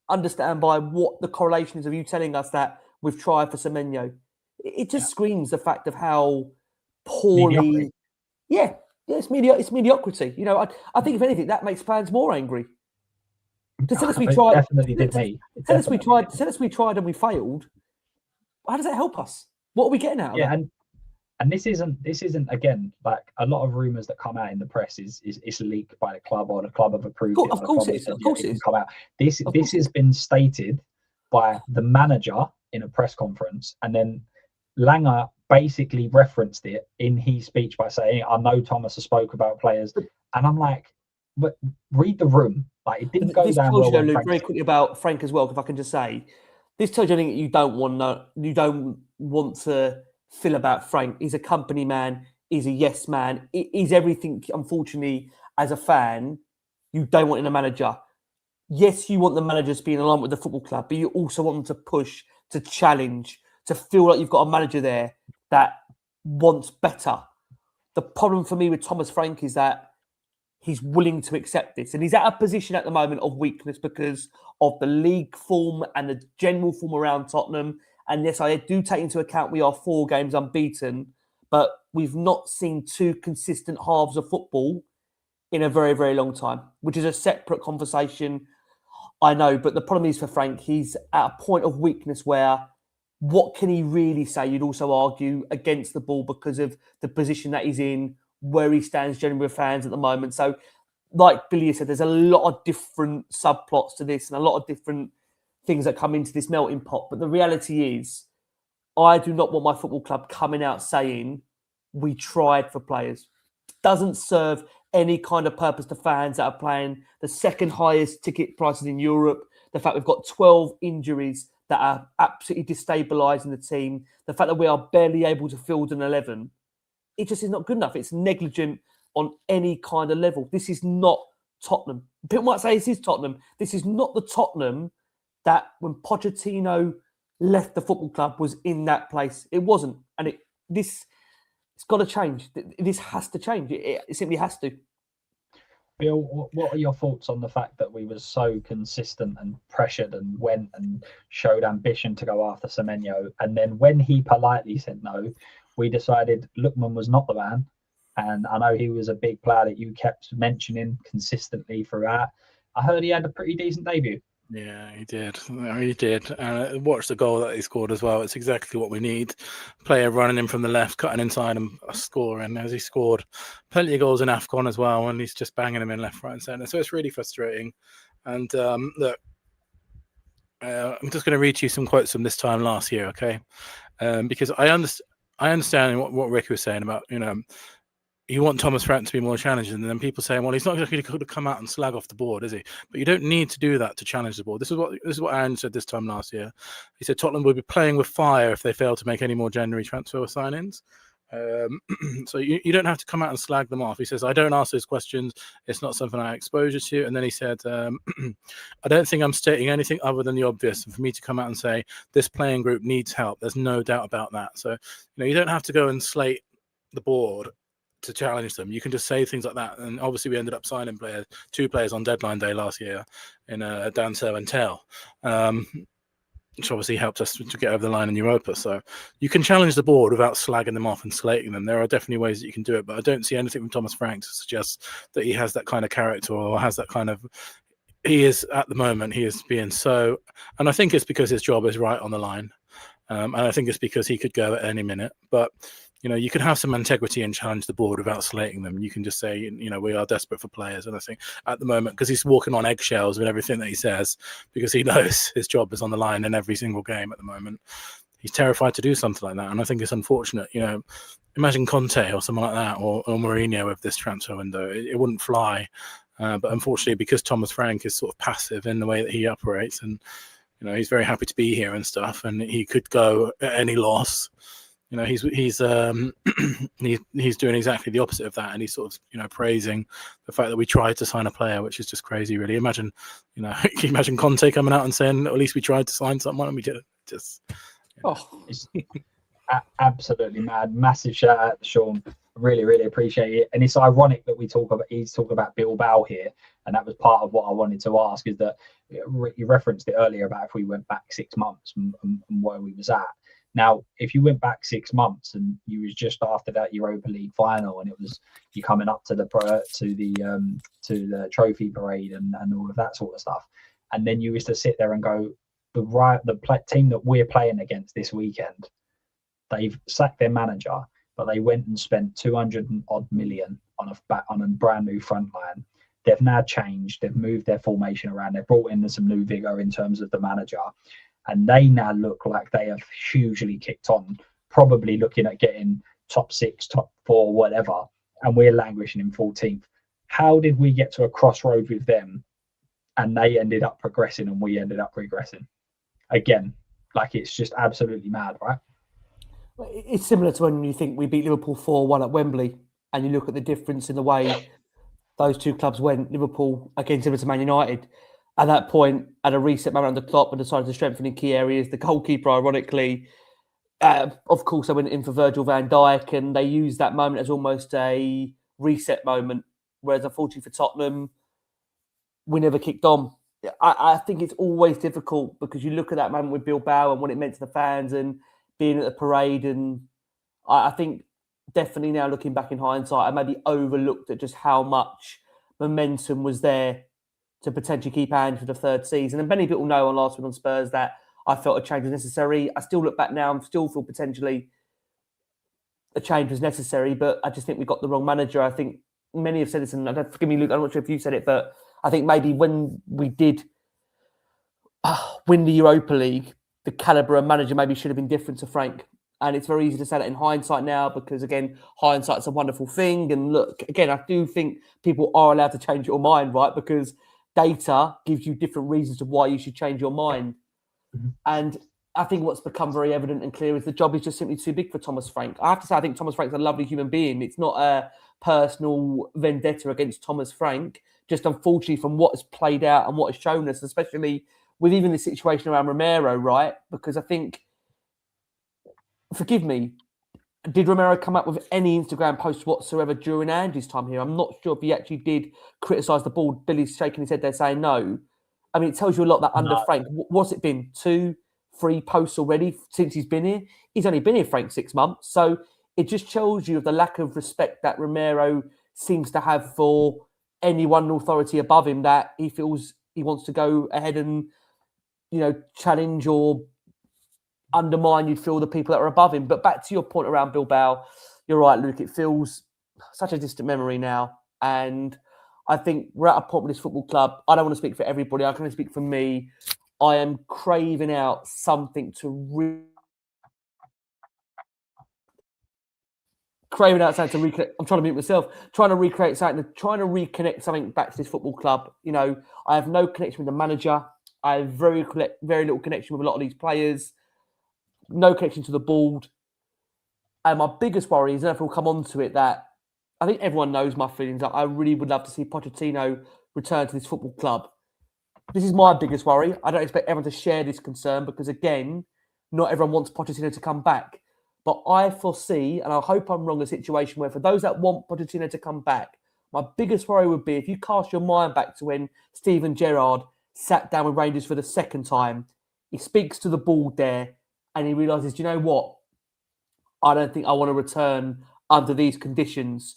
understand by what the correlation is of you telling us that we've tried for Semenyo. It just screams the fact of how poorly... Mediocrity. Yeah, it's mediocrity. You know, I think if anything, that makes fans more angry. To tell us we It tried... definitely did me. Tell us we tried and we failed. How does that help us? What are we getting out of it? And this isn't again, like a lot of rumours that come out in the press is leaked by the club or the club have approved it. Of course it is. Of course it is. Come out. This has been stated by the manager in a press conference, and then Lange basically referenced it in his speech by saying, "I know Thomas has spoke about players," and I'm like, "But read the room. Like it didn't go this down tells well." you, Luke, very quickly about Frank as well, if I can just say, this tells you anything you don't want to feel about Frank. He's a company man. He's a yes man. He's everything, unfortunately, as a fan, you don't want in a manager. Yes, you want the manager to be in alignment with the football club, but you also want them to push, to challenge, to feel like you've got a manager there that wants better. The problem for me with Thomas Frank is that he's willing to accept this. And he's at a position at the moment of weakness because of the league form and the general form around Tottenham. And yes, I do take into account we are 4 games unbeaten, but we've not seen 2 consistent halves of football in a very, very long time, which is a separate conversation, I know. But the problem is for Frank, he's at a point of weakness where what can he really say? You'd also argue against the ball because of the position that he's in, where he stands generally with fans at the moment. So like Billy said, there's a lot of different subplots to this and a lot of different things that come into this melting pot. But the reality is, I do not want my football club coming out saying we tried for players. Doesn't serve any kind of purpose to fans that are playing the second highest ticket prices in Europe. The fact we've got 12 injuries that are absolutely destabilising the team. The fact that we are barely able to field an 11. It just is not good enough. It's negligent on any kind of level. This is not Tottenham. People might say this is Tottenham. This is not the Tottenham that when Pochettino left the football club was in that place. It wasn't. And it's got to change. This has to change. It simply has to. Bill, what are your thoughts on the fact that we were so consistent and pressured and went and showed ambition to go after Semenyo, and then when he politely said no, we decided Lookman was not the man? And I know he was a big player that you kept mentioning consistently throughout. I heard he had a pretty decent debut. Yeah, he did. He did. And watch the goal that he scored as well. It's exactly what we need. Player running in from the left, cutting inside and scoring. As he scored plenty of goals in AFCON as well, and he's just banging them in left, right and centre. So it's really frustrating. And look, I'm just going to read you some quotes from this time last year, okay? Because I understand what Ricky was saying about, you want Thomas Frank to be more challenging, and then people saying, well, he's not going to come out and slag off the board, is he? But you don't need to do that to challenge the board. This is what Aaron said this time last year. He said Tottenham will be playing with fire if they fail to make any more January transfer signings. So you don't have to come out and slag them off. He says, I don't ask those questions. It's not something I exposure to. And then he said, I don't think I'm stating anything other than the obvious. And for me to come out and say this playing group needs help, there's no doubt about that. So, you don't have to go and slate the board to challenge them. You can just say things like that. And obviously we ended up signing 2 players on deadline day last year in Danso and Tell, which obviously helped us to get over the line in Europa. So you can challenge the board without slagging them off and slating them. There are definitely ways that you can do it, but I don't see anything from Thomas Frank to suggest that he has that kind of character or has that kind of... He is, at the moment, he is being so... And I think it's because his job is right on the line. And I think it's because he could go at any minute. But you can have some integrity and challenge the board without slating them. You can just say, we are desperate for players. And I think at the moment, because he's walking on eggshells with everything that he says, because he knows his job is on the line in every single game at the moment, he's terrified to do something like that. And I think it's unfortunate. imagine Conte or someone like that, or Mourinho with this transfer window. It wouldn't fly. But unfortunately, because Thomas Frank is sort of passive in the way that he operates, and he's very happy to be here and stuff, and he could go at any loss. He's he's doing exactly the opposite of that, and he's sort of praising the fact that we tried to sign a player, which is just crazy, really. Imagine imagine Conte coming out and saying, at least we tried to sign someone and we didn't. Just It's absolutely mad. Massive shout out to Sean. Really, really appreciate it. And it's ironic that he's talking about Bilbao here, and that was part of what I wanted to ask. Is that you referenced it earlier about if we went back 6 months and where we was at. Now, if you went back 6 months and you was just after that Europa League final, and it was you coming up to the trophy parade and all of that sort of stuff, and then you used to sit there and go, the team that we're playing against this weekend, they've sacked their manager, but they went and spent 200 odd million on a brand new front line. They've now changed. They've moved their formation around. They've brought in some new vigor in terms of the manager. And they now look like they have hugely kicked on, probably looking at getting top 6, top 4, whatever. And we're languishing in 14th. How did we get to a crossroad with them and they ended up progressing and we ended up regressing? Again, like, it's just absolutely mad, right? It's similar to when you think we beat Liverpool 4-1 at Wembley, and you look at the difference in the way those two clubs went. Liverpool, again, similar to Man United, at that point, had a reset moment under Klopp and decided to strengthen in key areas. The goalkeeper, ironically, of course, they went in for Virgil van Dijk, and they used that moment as almost a reset moment. Whereas, unfortunately for Tottenham, we never kicked on. I think it's always difficult because you look at that moment with Bilbao and what it meant to the fans and being at the parade. And I think definitely now looking back in hindsight, I maybe overlooked at just how much momentum was there to potentially keep Ange for the third season. And many people know on Last Week on Spurs that I felt a change was necessary. I still look back now and still feel potentially a change was necessary, but I just think we got the wrong manager. I think many have said this, and forgive me, Luke, I'm not sure if you said it, but I think maybe when we did win the Europa League, the calibre of manager maybe should have been different to Frank. And it's very easy to say that in hindsight now because, again, hindsight's a wonderful thing. And look, again, I do think people are allowed to change your mind, right? Because data gives you different reasons to why you should change your mind. Mm-hmm. And I think what's become very evident and clear is the job is just simply too big for Thomas Frank. I have to say, I think Thomas Frank's a lovely human being. It's not a personal vendetta against Thomas Frank. Just unfortunately from what has played out and what has shown us, especially with even the situation around Romero, right? Because I think, forgive me, did Romero come up with any Instagram posts whatsoever during Andy's time here? I'm not sure if he actually did criticise the board. Billy's shaking his head there saying no. I mean, it tells you a lot that under Frank, what's it been? 2-3 posts already since he's been here? He's only been here, Frank, 6 months. So it just shows you the lack of respect that Romero seems to have for anyone in authority above him, that he feels he wants to go ahead and, challenge or undermine, you'd feel, the people that are above him. But back to your point around Bilbao, you're right, Luke, it feels such a distant memory now. And I think we're at a point with this football club. I don't want to speak for everybody. I can only speak for me. I am craving out something to reconnect. I'm trying to mute myself. Trying to recreate something, trying to reconnect something back to this football club. I have no connection with the manager. I have very little connection with a lot of these players. No connection to the board. And my biggest worry is, and if we'll come on to it, that I think everyone knows my feelings. That I really would love to see Pochettino return to this football club. This is my biggest worry. I don't expect everyone to share this concern because, again, not everyone wants Pochettino to come back. But I foresee, and I hope I'm wrong, a situation where for those that want Pochettino to come back, my biggest worry would be if you cast your mind back to when Steven Gerrard sat down with Rangers for the second time, he speaks to the board there and he realises, do you know what? I don't think I want to return under these conditions.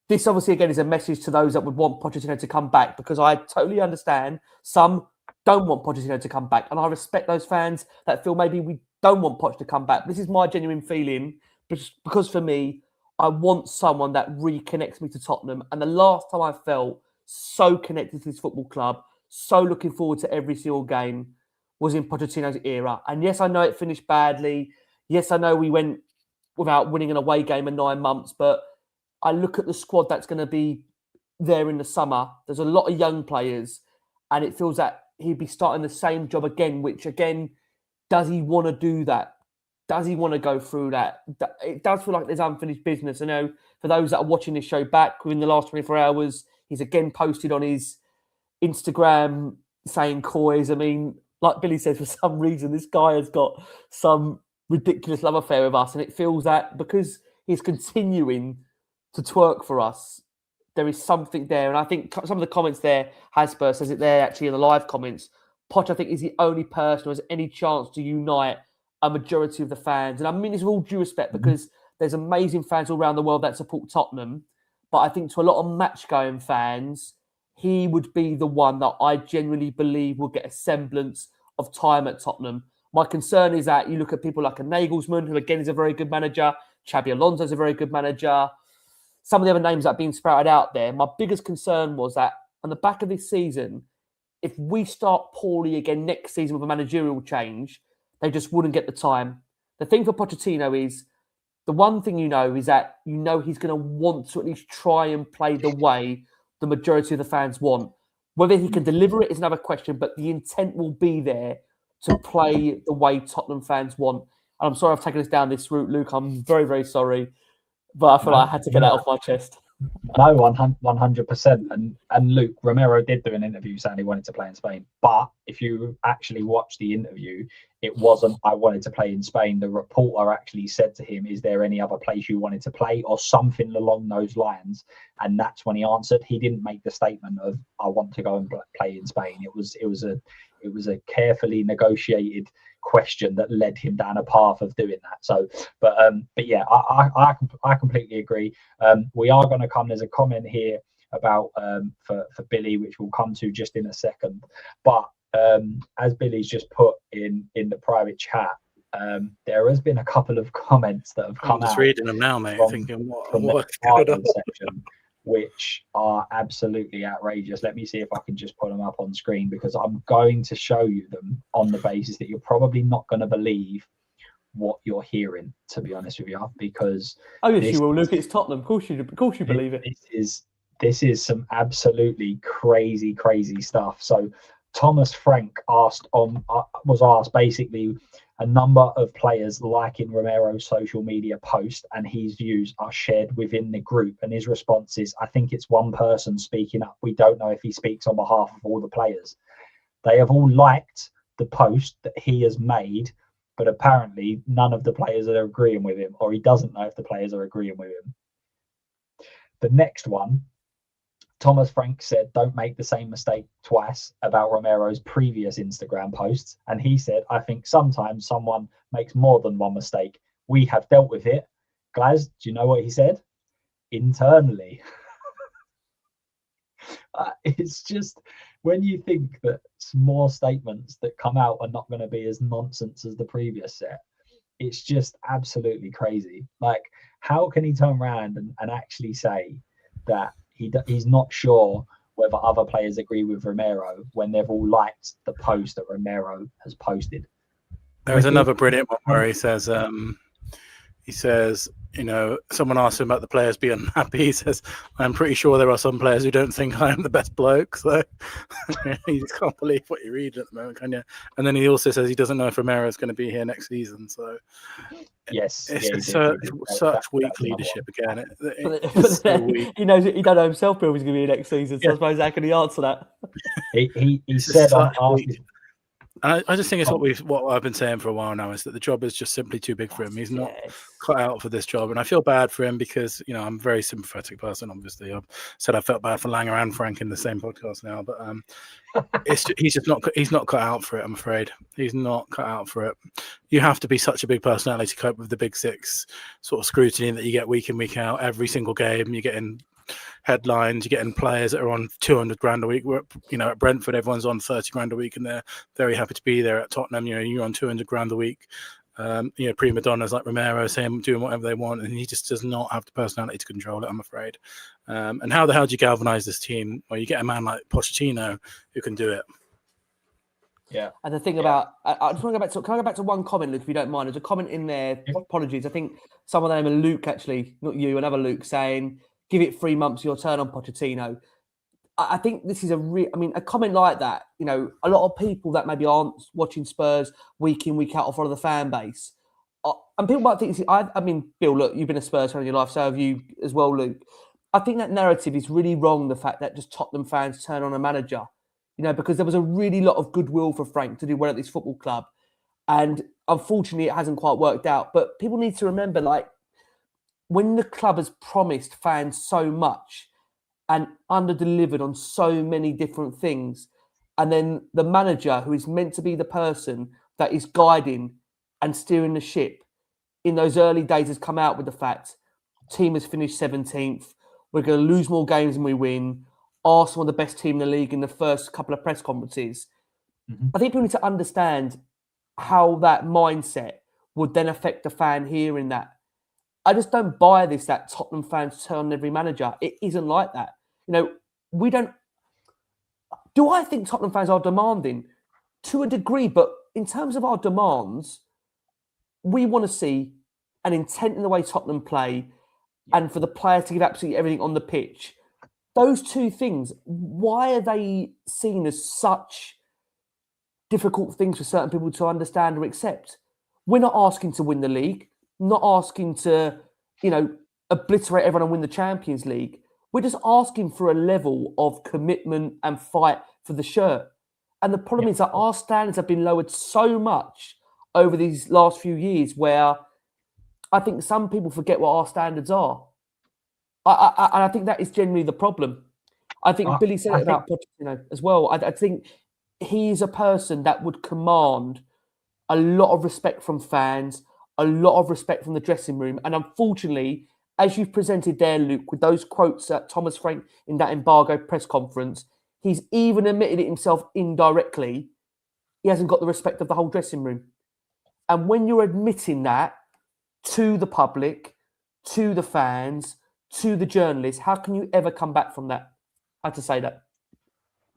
This obviously, again, is a message to those that would want Pochettino to come back, because I totally understand some don't want Pochettino to come back. And I respect those fans that feel maybe we don't want Poch to come back. This is my genuine feeling, because for me, I want someone that reconnects me to Tottenham. And the last time I felt so connected to this football club, so looking forward to every single game, was in Pochettino's era. And yes, I know it finished badly. Yes, I know we went without winning an away game in 9 months. But I look at the squad that's going to be there in the summer. There's a lot of young players, and it feels that he'd be starting the same job again, which again, does he want to do that? Does he want to go through that? It does feel like there's unfinished business. I know for those that are watching this show back within the last 24 hours, he's again posted on his Instagram saying coys. I mean, like Billy says, for some reason, this guy has got some ridiculous love affair with us. And it feels that because he's continuing to twerk for us, there is something there. And I think some of the comments there, Hotspur says it there actually in the live comments, Poch, I think, is the only person who has any chance to unite a majority of the fans. And I mean this with all due respect, because there's amazing fans all around the world that support Tottenham. But I think to a lot of match-going fans, he would be the one that I genuinely believe will get a semblance of time at Tottenham. My concern is that you look at people like a Nagelsmann, who again is a very good manager. Xabi Alonso is a very good manager. Some of the other names that have been sprouted out there. My biggest concern was that on the back of this season, if we start poorly again next season with a managerial change, they just wouldn't get the time. The thing for Pochettino is, the one thing is that he's going to want to at least try and play the way the majority of the fans want. Whether he can deliver it is another question, but the intent will be there to play the way Tottenham fans want. And I'm sorry I've taken us down this route, Luke. I'm very, very sorry. But I feel like I had to get that off my chest. No, 100%. And Luke, Romero did do an interview saying he wanted to play in Spain. But if you actually watch the interview, it wasn't, I wanted to play in Spain. The reporter actually said to him, is there any other place you wanted to play, or something along those lines? And that's when he answered. He didn't make the statement of, I want to go and play in Spain. It was a carefully negotiated question that led him down a path of doing that. So, but yeah, I completely agree. We are going to come. There's a comment here about for Billy, which we'll come to just in a second. But as Billy's just put in the private chat, there has been a couple of comments that have come out. I'm just reading them now, mate. Thinking from what the section, which are absolutely outrageous. Let me see if I can just put them up on screen, because I'm going to show you them on the basis that you're probably not going to believe what you're hearing, to be honest with you, because yes, you will, Luke. It's Tottenham. Of course you believe it. This is some absolutely crazy stuff. So Thomas Frank was asked basically a number of players liking Romero's social media post, and his views are shared within the group. And his response is, I think it's one person speaking up. We don't know if he speaks on behalf of all the players. They have all liked the post that he has made, but apparently none of the players are agreeing with him, or he doesn't know if the players are agreeing with him. The next one, Thomas Frank said, don't make the same mistake twice about Romero's previous Instagram posts. And he said, I think sometimes someone makes more than one mistake. We have dealt with it. Glaz, do you know what he said? Internally. It's just, when you think that more statements that come out are not going to be as nonsense as the previous set, it's just absolutely crazy. Like, how can he turn around and actually say that he's not sure whether other players agree with Romero when they've all liked the post that Romero has posted? There's another brilliant one where he says, someone asked him about the players being unhappy. He says, I'm pretty sure there are some players who don't think I am the best bloke. So you just can't believe what you're reading at the moment, can you? And then he also says he doesn't know if Romero is going to be here next season. So yes, it's such weak leadership again. He knows it. He don't know himself, Bill, he's going to be here next season. So I suppose how can he answer that? He said I just think it's what I've been saying for a while now, is that the job is just simply too big for him. He's not cut out for this job, and I feel bad for him because I'm a very sympathetic person. Obviously, I've said I felt bad for Lange and Frank in the same podcast now, but he's not cut out for it. I'm afraid he's not cut out for it. You have to be such a big personality to cope with the big six sort of scrutiny that you get week in, week out, every single game. You're getting headlines, you're getting players that are on 200 grand a week. At Brentford, everyone's on 30 grand a week, and they're very happy to be there. At Tottenham, you're on 200 grand a week. Prima donnas like Romero saying doing whatever they want, and he just does not have the personality to control it, I'm afraid. And how the hell do you galvanise this team? Well, you get a man like Pochettino who can do it. Yeah. And the thing about, I just want to go back to, can I go back to one comment, Luke, if you don't mind? There's a comment in there, apologies. I think someone named Luke, actually, not you, another Luke, saying, give it 3 months, your turn on Pochettino. I think this is a comment like that, you know, a lot of people that maybe aren't watching Spurs week in, week out or follow the fan base. And people might think, I mean, Bill, look, you've been a Spurs fan in your life, so have you as well, Luke. I think that narrative is really wrong, the fact that just Tottenham fans turn on a manager. You know, because there was a really lot of goodwill for Frank to do well at this football club. And unfortunately, it hasn't quite worked out. But people need to remember, like, when the club has promised fans so much and under-delivered on so many different things, and then the manager, who is meant to be the person that is guiding and steering the ship, in those early days has come out with the fact, team has finished 17th, we're going to lose more games than we win, Arsenal are the best team in the league in the first couple of press conferences. Mm-hmm. I think people need to understand how that mindset would then affect the fan hearing that. I just don't buy this, that Tottenham fans turn on every manager. It isn't like that. You know, we don't... Do I think Tottenham fans are demanding? To a degree, but in terms of our demands, we want to see an intent in the way Tottenham play and for the players to give absolutely everything on the pitch. Those two things, why are they seen as such difficult things for certain people to understand or accept? We're not asking to win the league, not asking to, you know, obliterate everyone and win the Champions League. We're just asking for a level of commitment and fight for the shirt. And the problem is that our standards have been lowered so much over these last few years, where I think some people forget what our standards are. And I think that is generally the problem. I think Billy said it about Pochettino as well. I think he's a person that would command a lot of respect from fans, a lot of respect from the dressing room. And unfortunately, as you've presented there, Luke, with those quotes at Thomas Frank in that embargo press conference, he's even admitted it himself indirectly. He hasn't got the respect of the whole dressing room. And when you're admitting that to the public, to the fans, to the journalists, how can you ever come back from that? I had to say that.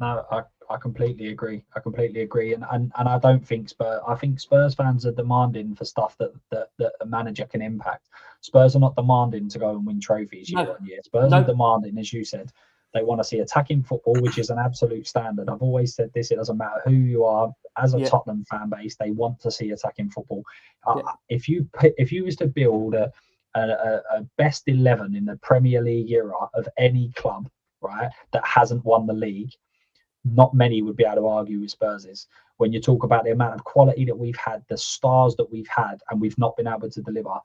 No, I completely agree. And I don't think I think Spurs fans are demanding for stuff that a manager can impact. Spurs are not demanding to go and win trophies year on year. Spurs are demanding, as you said, they want to see attacking football, which is an absolute standard. I've always said this, it doesn't matter who you are, as a Tottenham fan base, they want to see attacking football. If you was to build a best 11 in the Premier League era of any club, right, that hasn't won the league, not many would be able to argue with Spurs. When you talk about the amount of quality that we've had, the stars that we've had, and we've not been able to deliver,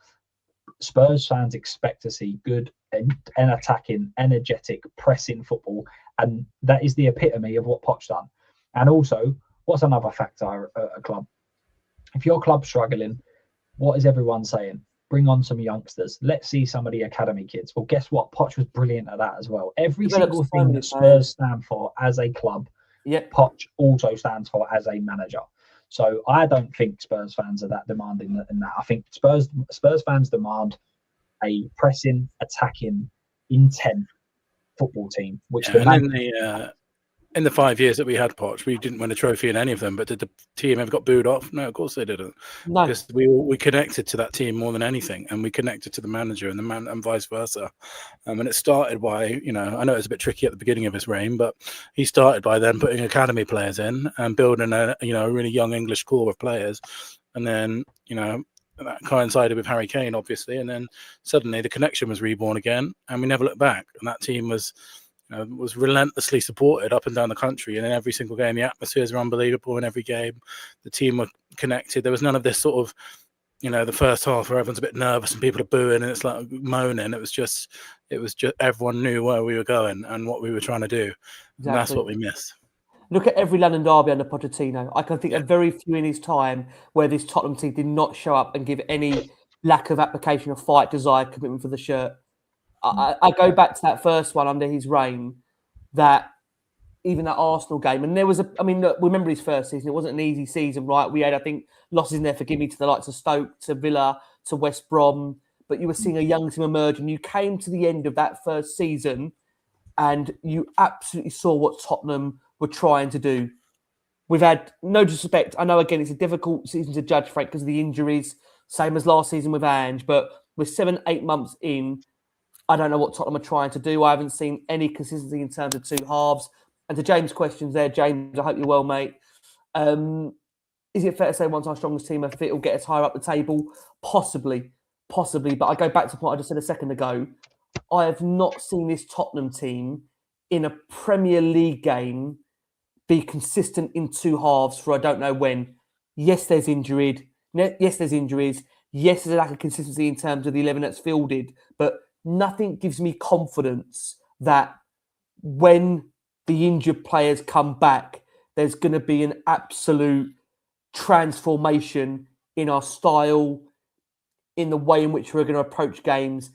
Spurs fans expect to see good and attacking, energetic, pressing football, and that is the epitome of what Poch done. And also, what's another factor at a club? If your club's struggling, what is everyone saying? Bring on some youngsters. Let's see some of the academy kids. Well, guess what? Poch was brilliant at that as well. Every single thing that Spurs stand for as a club, Poch also stands for as a manager. So I don't think Spurs fans are that demanding in that. I think Spurs fans demand a pressing, attacking, intent football team. Which in the 5 years that we had Poch, we didn't win a trophy in any of them. But did the team ever got booed off? No, of course they didn't. No. Because we connected to that team more than anything, and we connected to the manager and vice versa. And it started by, you know, I know it's a bit tricky at the beginning of his reign, but he started by then putting academy players in and building a really young English core of players, and then that coincided with Harry Kane, obviously, and then suddenly the connection was reborn again, and we never looked back. And that team was relentlessly supported up and down the country, and in every single game the atmospheres were unbelievable. In every game the team were connected. There was none of this sort of the first half where everyone's a bit nervous and people are booing and it's like moaning. It was just everyone knew where we were going and what we were trying to do. Exactly. And that's what we missed. Look at every London derby under Pochettino. I can think of very few in his time where this Tottenham team did not show up and give any lack of application of fight, desire, commitment for the shirt. I go back to that first one under his reign, that even that Arsenal game, and there was look, remember his first season, it wasn't an easy season, right? We had, I think, losses in there, forgive me, to the likes of Stoke, to Villa, to West Brom, but you were seeing a young team emerge, and you came to the end of that first season and you absolutely saw what Tottenham were trying to do. We've had no disrespect. I know, again, it's a difficult season to judge, Frank, because of the injuries, same as last season with Ange. But we're 7-8 months in. I don't know what Tottenham are trying to do. I haven't seen any consistency in terms of two halves. And to James' questions there, James, I hope you're well, mate. Is it fair to say once our strongest team are fit, will get us higher up the table? Possibly. But I go back to what I just said a second ago. I have not seen this Tottenham team in a Premier League game be consistent in two halves for I don't know when. Yes, there's injuries. Yes, there's a lack of consistency in terms of the 11 that's fielded, but nothing gives me confidence that when the injured players come back, there's going to be an absolute transformation in our style, in the way in which we're going to approach games,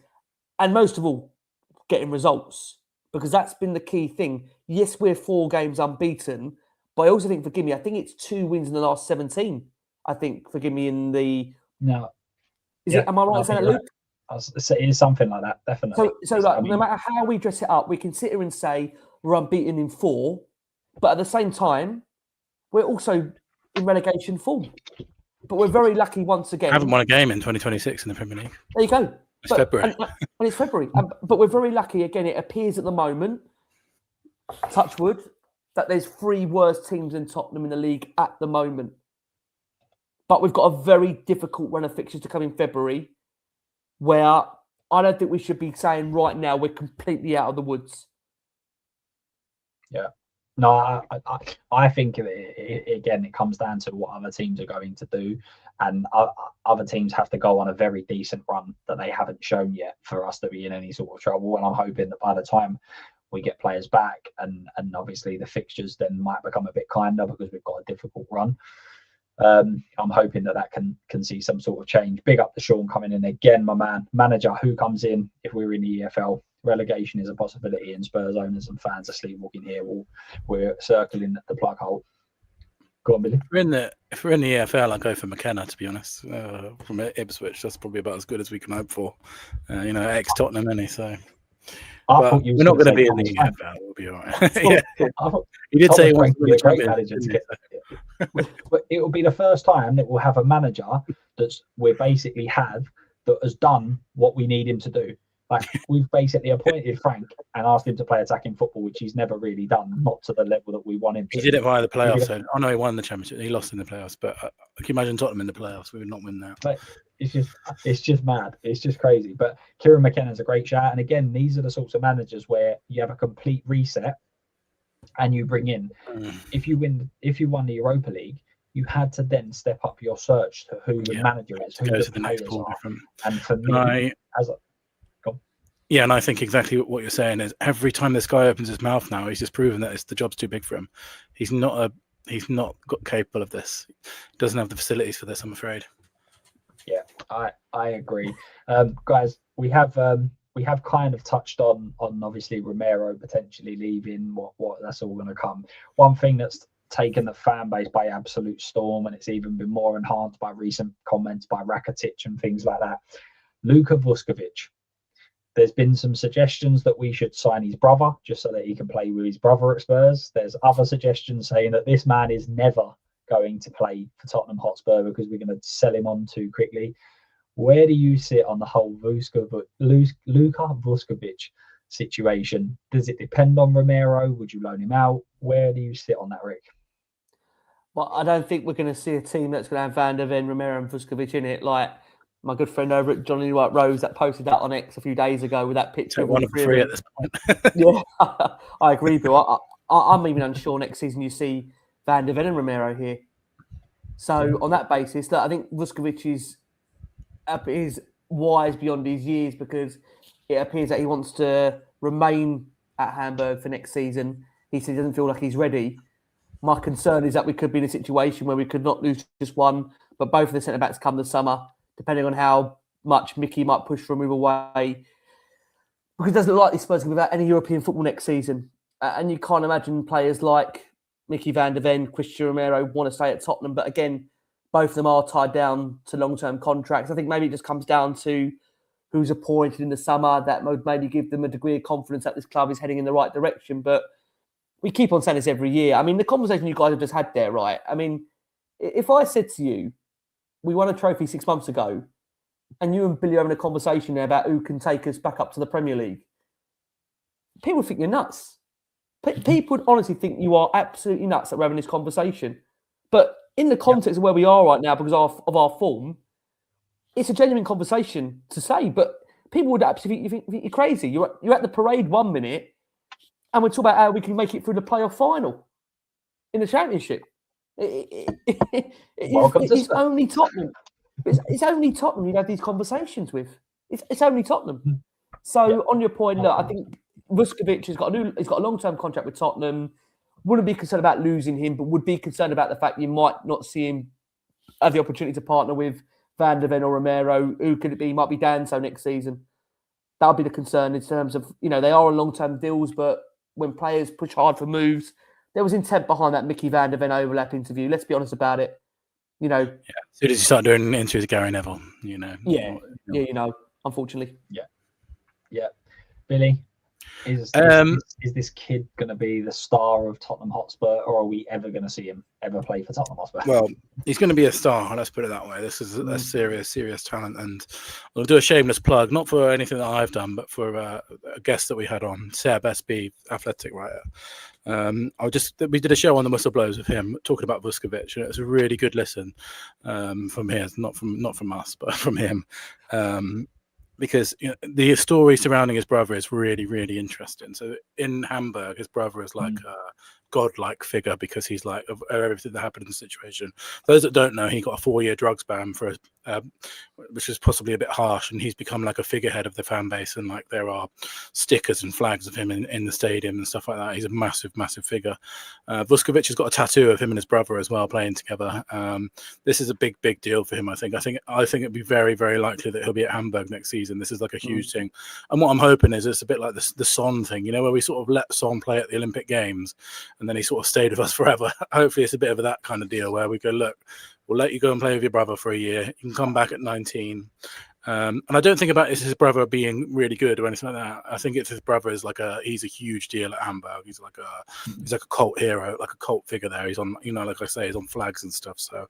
and most of all, getting results. Because that's been the key thing. Yes, we're 4 games unbeaten, but I also think, forgive me, I think it's 2 wins in the last 17. I think, forgive me, in the... No. Am I right in saying that, Luke? It is something like that, definitely. So no matter how we dress it up, we can sit here and say we're unbeaten in 4, but at the same time, we're also in relegation form. But we're very lucky once again. I haven't won a game in 2026 in the Premier League. There you go. It's February. And it's February. But we're very lucky, again, it appears at the moment, touch wood, that there's 3 worse teams than Tottenham in the league at the moment. But we've got a very difficult run of fixtures to come in February, where I don't think we should be saying right now we're completely out of the woods. Yeah. No, I think again, it comes down to what other teams are going to do. And other teams have to go on a very decent run that they haven't shown yet for us to be in any sort of trouble. And I'm hoping that by the time we get players back and obviously the fixtures then might become a bit kinder because we've got a difficult run. I'm hoping that can see some sort of change. Big up to Sean coming in again, my man. Manager, who comes in if we're in the EFL? Relegation is a possibility, and Spurs owners and fans are sleepwalking here. We're circling the plug hole. Go on, Billy. If we're in the EFL, I'll go for McKenna, to be honest. From Ipswich, that's probably about as good as we can hope for. Ex-Tottenham, isn't he? So... we're not going to be in the EFL. We'll be all right. He did say he wants to be a great manager. It will be the first time that we'll have a manager we basically have that has done what we need him to do. Like, we've basically appointed Frank and asked him to play attacking football, which he's never really done, not to the level that we want him to. He did it via the playoffs. He won the championship. He lost in the playoffs, but can you imagine Tottenham in the playoffs? We would not win that. But it's just mad. It's just crazy. But Kieran McKenna's a great shout. And again, these are the sorts of managers where you have a complete reset and you bring in. If you won the Europa League, you had to then step up your search to who the manager is, who the players are. And for me, and I think exactly what you're saying is every time this guy opens his mouth now, he's just proven that the job's too big for him. He's not capable of this. He doesn't have the facilities for this, I'm afraid. Yeah, I agree. Guys, we have kind of touched on obviously Romero potentially leaving, what that's all going to come. One thing that's taken the fan base by absolute storm, and it's even been more enhanced by recent comments by Rakitic and things like that. Luka Vuskovic. There's been some suggestions that we should sign his brother just so that he can play with his brother at Spurs. There's other suggestions saying that this man is never going to play for Tottenham Hotspur because we're going to sell him on too quickly. Where do you sit on the whole Luka Vuskovic situation? Does it depend on Romero? Would you loan him out? Where do you sit on that, Rick? Well, I don't think we're going to see a team that's going to have Van der Ven, Romero and Vuskovic in it. Like my good friend over at Johnny White Rose that posted that on X a few days ago with that picture. Take one of the 3 at this point. Yeah, I agree, Bill. I'm even unsure next season you see Van der Ven and Romero here. So on that basis, I think Vuskovic is wise beyond his years because it appears that he wants to remain at Hamburg for next season. He said he doesn't feel like he's ready. My concern is that we could be in a situation where we could not lose just one, but both of the centre-backs come the summer, depending on how much Mickey might push for a move away. Because it doesn't look like the Spurs can be without any European football next season. And you can't imagine players like Mickey Van der Ven, Christian Romero want to stay at Tottenham. But again, both of them are tied down to long-term contracts. I think maybe it just comes down to who's appointed in the summer that would maybe give them a degree of confidence that this club is heading in the right direction. But we keep on saying this every year. I mean, the conversation you guys have just had there, right? I mean, if I said to you, we won a trophy 6 months ago, and you and Billy are having a conversation there about who can take us back up to the Premier League, people would think you're nuts. People would honestly think you are absolutely nuts that we're having this conversation. But in the context of where we are right now, because of our form, it's a genuine conversation to say. But people would absolutely think you're crazy. You're at the parade 1 minute, and we're talking about how we can make it through the playoff final in the Championship. It's only Tottenham. It's only Tottenham you have these conversations with. It's only Tottenham. So on your point, look, I think Vuskovic has got a long-term contract with Tottenham. Wouldn't be concerned about losing him, but would be concerned about the fact you might not see him have the opportunity to partner with Van der Ven or Romero. Who could it be? Might be Danso next season. That would be the concern in terms of, they are on long-term deals, but when players push hard for moves, there was intent behind that Mickey Van der Ven overlap interview. Let's be honest about it. Yeah. As soon as you start doing interviews with Gary Neville, Yeah, unfortunately. Yeah. Billy, is this kid going to be the star of Tottenham Hotspur, or are we ever going to see him ever play for Tottenham Hotspur? Well, he's going to be a star. Let's put it that way. This is a serious talent, and I'll do a shameless plug, not for anything that I've done, but for a guest that we had on, Seb SB, athletic writer. We did a show on the Whistleblowers with him talking about Vuskovic, and it was a really good listen from him, not from us, but from him. Because the story surrounding his brother is really, really interesting. So in Hamburg, his brother is like a godlike figure because he's like of everything that happened in the situation. For those that don't know, he got a 4-year drugs ban for which is possibly a bit harsh, and he's become like a figurehead of the fan base, and like there are stickers and flags of him in the stadium and stuff like that. He's a massive figure. Vuskovic has got a tattoo of him and his brother as well playing together. This is a big deal for him. I think it'd be very, very likely that he'll be at Hamburg next season. This is like a huge thing, and what I'm hoping is it's a bit like the Son thing, where we sort of let Son play at the Olympic Games and then he sort of stayed with us forever. Hopefully it's a bit of that kind of deal where we go, look, we'll let you go and play with your brother for a year. You can come back at 19. And I don't think about his brother being really good or anything like that. I think it's his brother is he's a huge deal at Hamburg. He's like a cult hero, like a cult figure there. He's on, like I say, he's on flags and stuff. So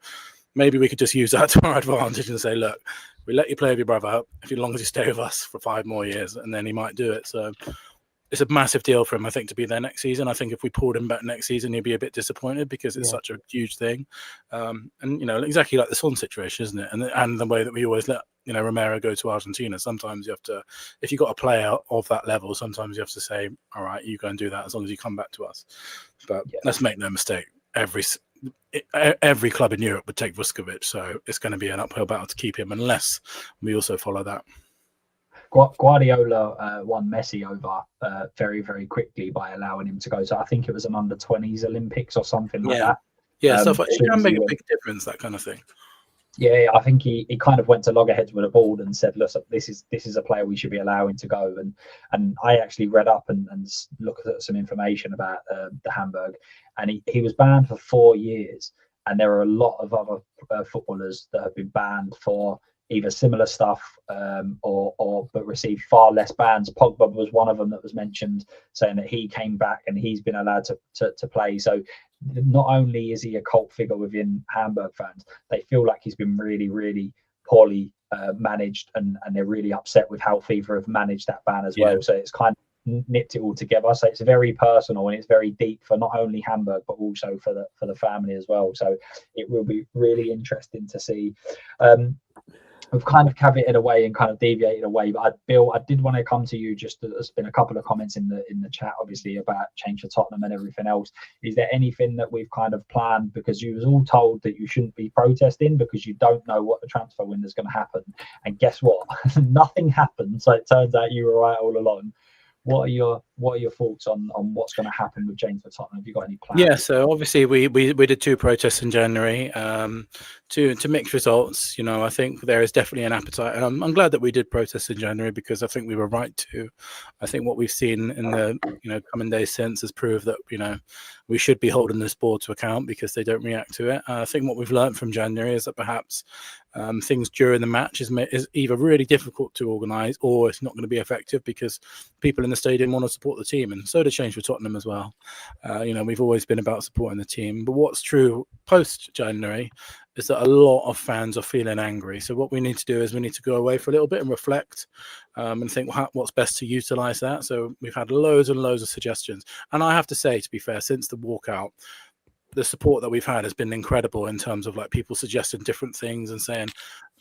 maybe we could just use that to our advantage and say, look, we let you play with your brother as long as you stay with us for 5 more years, and then he might do it. So it's a massive deal for him, I think, to be there next season. I think if we pulled him back next season, he'd be a bit disappointed because it's such a huge thing. And, exactly like the Son situation, isn't it? And the way that we always let, Romero go to Argentina. Sometimes you have to, if you've got a player of that level, sometimes you have to say, all right, you go and do that as long as you come back to us. But let's make no mistake. Every club in Europe would take Vuskovic. So it's going to be an uphill battle to keep him unless we also follow that. Guardiola won Messi over very, very quickly by allowing him to go. So I think it was an under-20s Olympics or something like that. Yeah, stuff like it can make a big difference, that kind of thing. Yeah, I think he kind of went to loggerheads with a board and said, look, this is a player we should be allowing to go. And I actually read up and looked at some information about the Hamburg, and he was banned for 4 years. And there are a lot of other footballers that have been banned for either similar stuff or but received far less bans. Pogba was one of them that was mentioned, saying that he came back and he's been allowed to play. So not only is he a cult figure within Hamburg fans, they feel like he's been really, really poorly managed, and they're really upset with how FIFA have managed that ban as well. So it's kind of nipped it all together. So it's very personal and it's very deep for not only Hamburg but also for the family as well. So it will be really interesting to see. We've kind of caveated away and kind of deviated away, but Bill, I did want to come to you. Just there's been a couple of comments in the chat, obviously, about change for Tottenham and everything else. Is there anything that we've kind of planned, because you was all told that you shouldn't be protesting because you don't know what the transfer window is going to happen, and guess what? Nothing happened. So it turns out you were right all along. What are your thoughts on what's going to happen with James for Tottenham? Have you got any plans? Yeah, so obviously we did 2 protests in January, to mixed results. I think there is definitely an appetite, and I'm glad that we did protest in January because I think we were right to. I think what we've seen in the coming days since has proved that we should be holding this board to account because they don't react to it. I think what we've learned from January is that perhaps things during the match is either really difficult to organise or it's not going to be effective because people in the stadium want to support the team, and so did change for Tottenham as well. We've always been about supporting the team, but what's true post-January is that a lot of fans are feeling angry. So what we need to do is we need to go away for a little bit and reflect and think what's best to utilise that. So we've had loads and loads of suggestions. And I have to say, to be fair, since the walkout, the support that we've had has been incredible in terms of like people suggesting different things and saying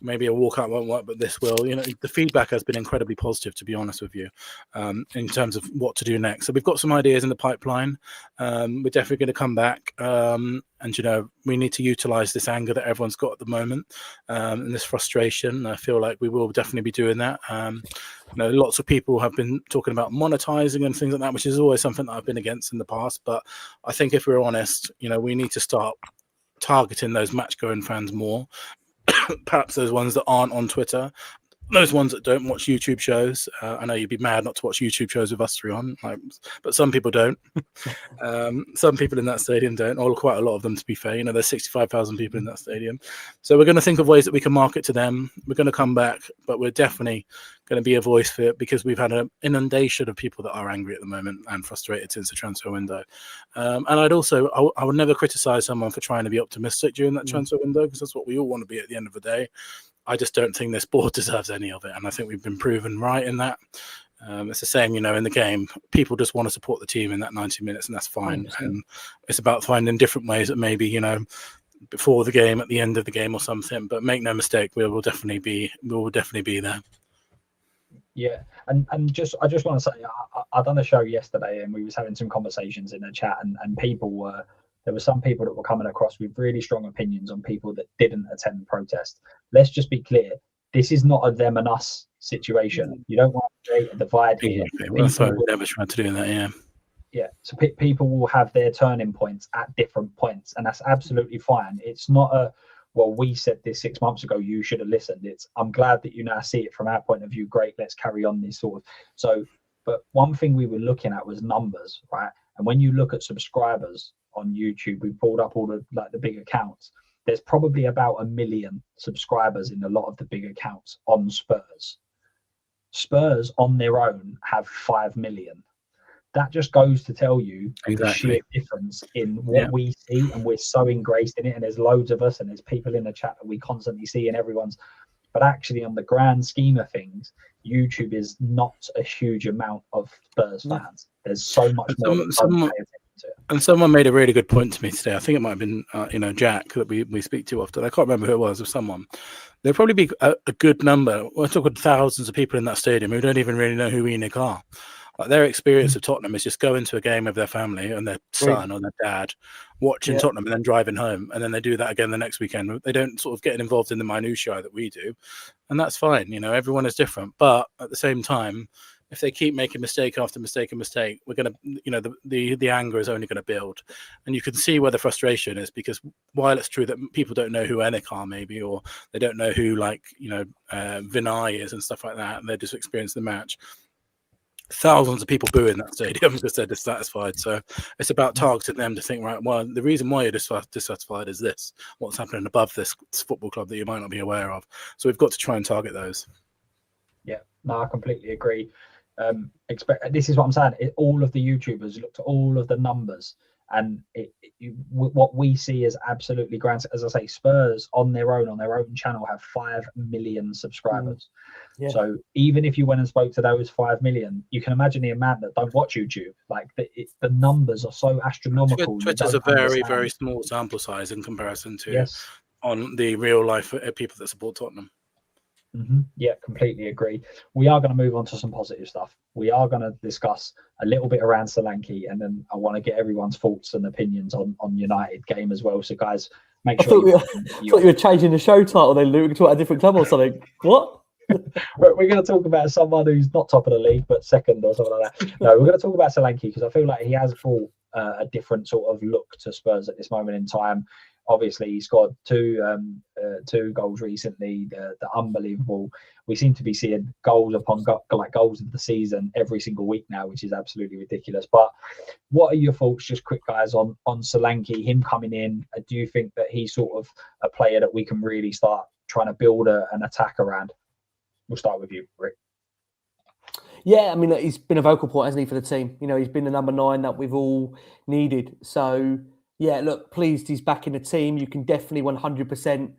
maybe a walkout won't work, but this will. The feedback has been incredibly positive, to be honest with you, in terms of what to do next. So we've got some ideas in the pipeline. We're definitely going to come back, and we need to utilize this anger that everyone's got at the moment, and this frustration. I feel like we will definitely be doing that. Lots of people have been talking about monetizing and things like that, which is always something that I've been against in the past. But I think if we're honest, we need to start targeting those match-going fans more. Perhaps those ones that aren't on Twitter, those ones that don't watch YouTube shows. I know you'd be mad not to watch YouTube shows with us three on, but some people don't. Some people in that stadium don't, or quite a lot of them, to be fair. There's 65,000 people in that stadium. So we're going to think of ways that we can market to them. We're going to come back, but we're definitely going to be a voice for it, because we've had an inundation of people that are angry at the moment and frustrated since the transfer window. And I would never criticize someone for trying to be optimistic during that transfer window, because that's what we all want to be at the end of the day. I just don't think this board deserves any of it, and I think we've been proven right in that. It's the same, in the game. People just want to support the team in that 90 minutes, and that's fine. And it's about finding different ways that maybe, before the game, at the end of the game or something. But make no mistake, we will definitely be there. Yeah, and I just want to say, I done a show yesterday, and we was having some conversations in the chat, and there were some people that were coming across with really strong opinions on people that didn't attend the protest. Let's just be clear. This is not a them and us situation. You don't want to create a divide here. Well, that's why we never tried to do that, yeah. Yeah, so people will have their turning points at different points, and that's absolutely fine. It's not we said this 6 months ago, you should have listened. I'm glad that you now see it from our point of view. Great, let's carry on this sort of. So, but one thing we were looking at was numbers, right? And when you look at subscribers on YouTube, we pulled up all the big accounts. There's probably about 1 million subscribers in a lot of the big accounts on Spurs. Spurs on their own have 5 million. That just goes to tell you the sheer difference in what we see, and we're so engrossed in it. And there's loads of us, and there's people in the chat that we constantly see, and everyone's. But actually, on the grand scheme of things, YouTube is not a huge amount of Spurs fans. There's so much more. And someone made a really good point to me today. I think it might have been, Jack, that we speak to often. I can't remember who it was, of someone. There'll probably be a good number. We're talking thousands of people in that stadium who don't even really know who ENIC are. Like, their experience of Tottenham is just going to a game with their family and their son or their dad, watching Tottenham and then driving home. And then they do that again the next weekend. They don't sort of get involved in the minutiae that we do. And that's fine. Everyone is different. But at the same time, if they keep making mistake after mistake and mistake, we're going to, the anger is only going to build. And you can see where the frustration is, because while it's true that people don't know who ENIC are maybe, or they don't know who Vinay is and stuff like that, and they're just experiencing the match, thousands of people booing that stadium because they're dissatisfied. So it's about targeting them to think, right, well, the reason why you're dissatisfied is this, what's happening above this football club that you might not be aware of. So we've got to try and target those. Yeah, no, I completely agree. This is what I'm saying. All of the YouTubers looked at all of the numbers, and what we see is absolutely grand. As I say, Spurs on their own channel have 5 million subscribers. Yeah. So even if you went and spoke to those 5 million, you can imagine the amount that don't watch YouTube. Like the numbers are so astronomical. Twitter's a very, very small sample size in comparison to on the real life people that support Tottenham. Yeah, completely agree. We are going to move on to some positive stuff. We are going to discuss a little bit around Solanke, and then I want to get everyone's thoughts and opinions on United game as well. So guys, make sure. I thought you were changing the show title then, Luke, to a different club or something. What? We're going to talk about someone who's not top of the league but second or something like that. No, we're going to talk about Solanke, because I feel like he has brought a different sort of look to Spurs at this moment in time. Obviously, he scored two goals recently. The unbelievable. We seem to be seeing goals upon goals of the season every single week now, which is absolutely ridiculous. But what are your thoughts, just quick guys, on Solanke, him coming in? Do you think that he's sort of a player that we can really start trying to build an attack around? We'll start with you, Rick. Yeah, I mean, look, he's been a vocal point, hasn't he, for the team? You know, he's been the number 9 that we've all needed. So, yeah, look, pleased he's back in the team. You can definitely 100%